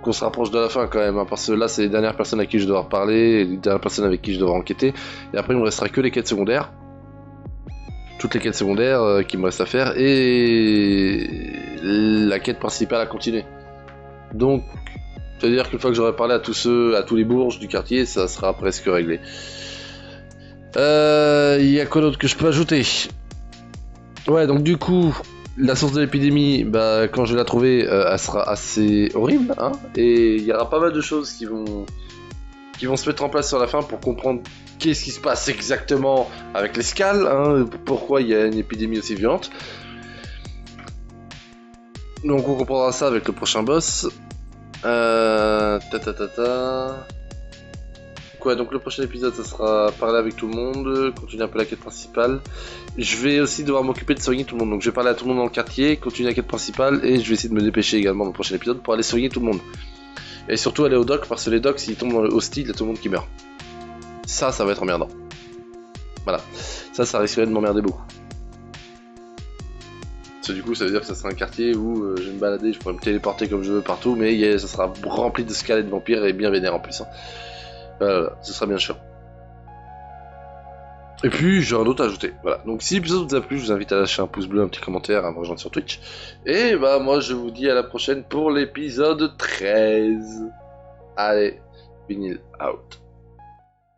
qu'on se rapproche de la fin quand même, hein, parce que là c'est les dernières personnes à qui je dois parler, les dernières personnes avec qui je dois enquêter, et après il me restera que les quêtes secondaires, toutes les quêtes secondaires qui me restent à faire, et la quête principale à continuer. Donc, c'est à dire qu'une fois que j'aurai parlé à tous les bourges du quartier, ça sera presque réglé. Il y a quoi d'autre que je peux ajouter? Ouais, donc du coup... La source de l'épidémie, bah, quand je vais la trouver, elle sera assez horrible, hein, et il y aura pas mal de choses qui vont se mettre en place sur la fin pour comprendre qu'est-ce qui se passe exactement avec l'escale, hein, pourquoi il y a une épidémie aussi violente. Donc on comprendra ça avec le prochain boss. Ouais, donc le prochain épisode ça sera parler avec tout le monde, continuer un peu la quête principale. Je vais aussi devoir m'occuper de soigner tout le monde, donc je vais parler à tout le monde dans le quartier, continuer la quête principale, et je vais essayer de me dépêcher également dans le prochain épisode pour aller soigner tout le monde. Et surtout aller au doc, parce que les docs s'ils tombent dans le hostile, il y a tout le monde qui meurt. Ça va être emmerdant. Voilà, ça risquerait de m'emmerder beaucoup. Parce que du coup ça veut dire que ça sera un quartier où je vais me balader, je pourrais me téléporter comme je veux partout, mais ça sera rempli de squelettes et de vampires et bien vénère en plus. Hein. Voilà, ce sera bien chiant. Et puis j'ai un autre à ajouter. Voilà. Donc si l'épisode vous a plu, je vous invite à lâcher un pouce bleu, un petit commentaire, à me rejoindre sur Twitch. Et bah moi je vous dis à la prochaine pour l'épisode 13. Allez, Vinyl out.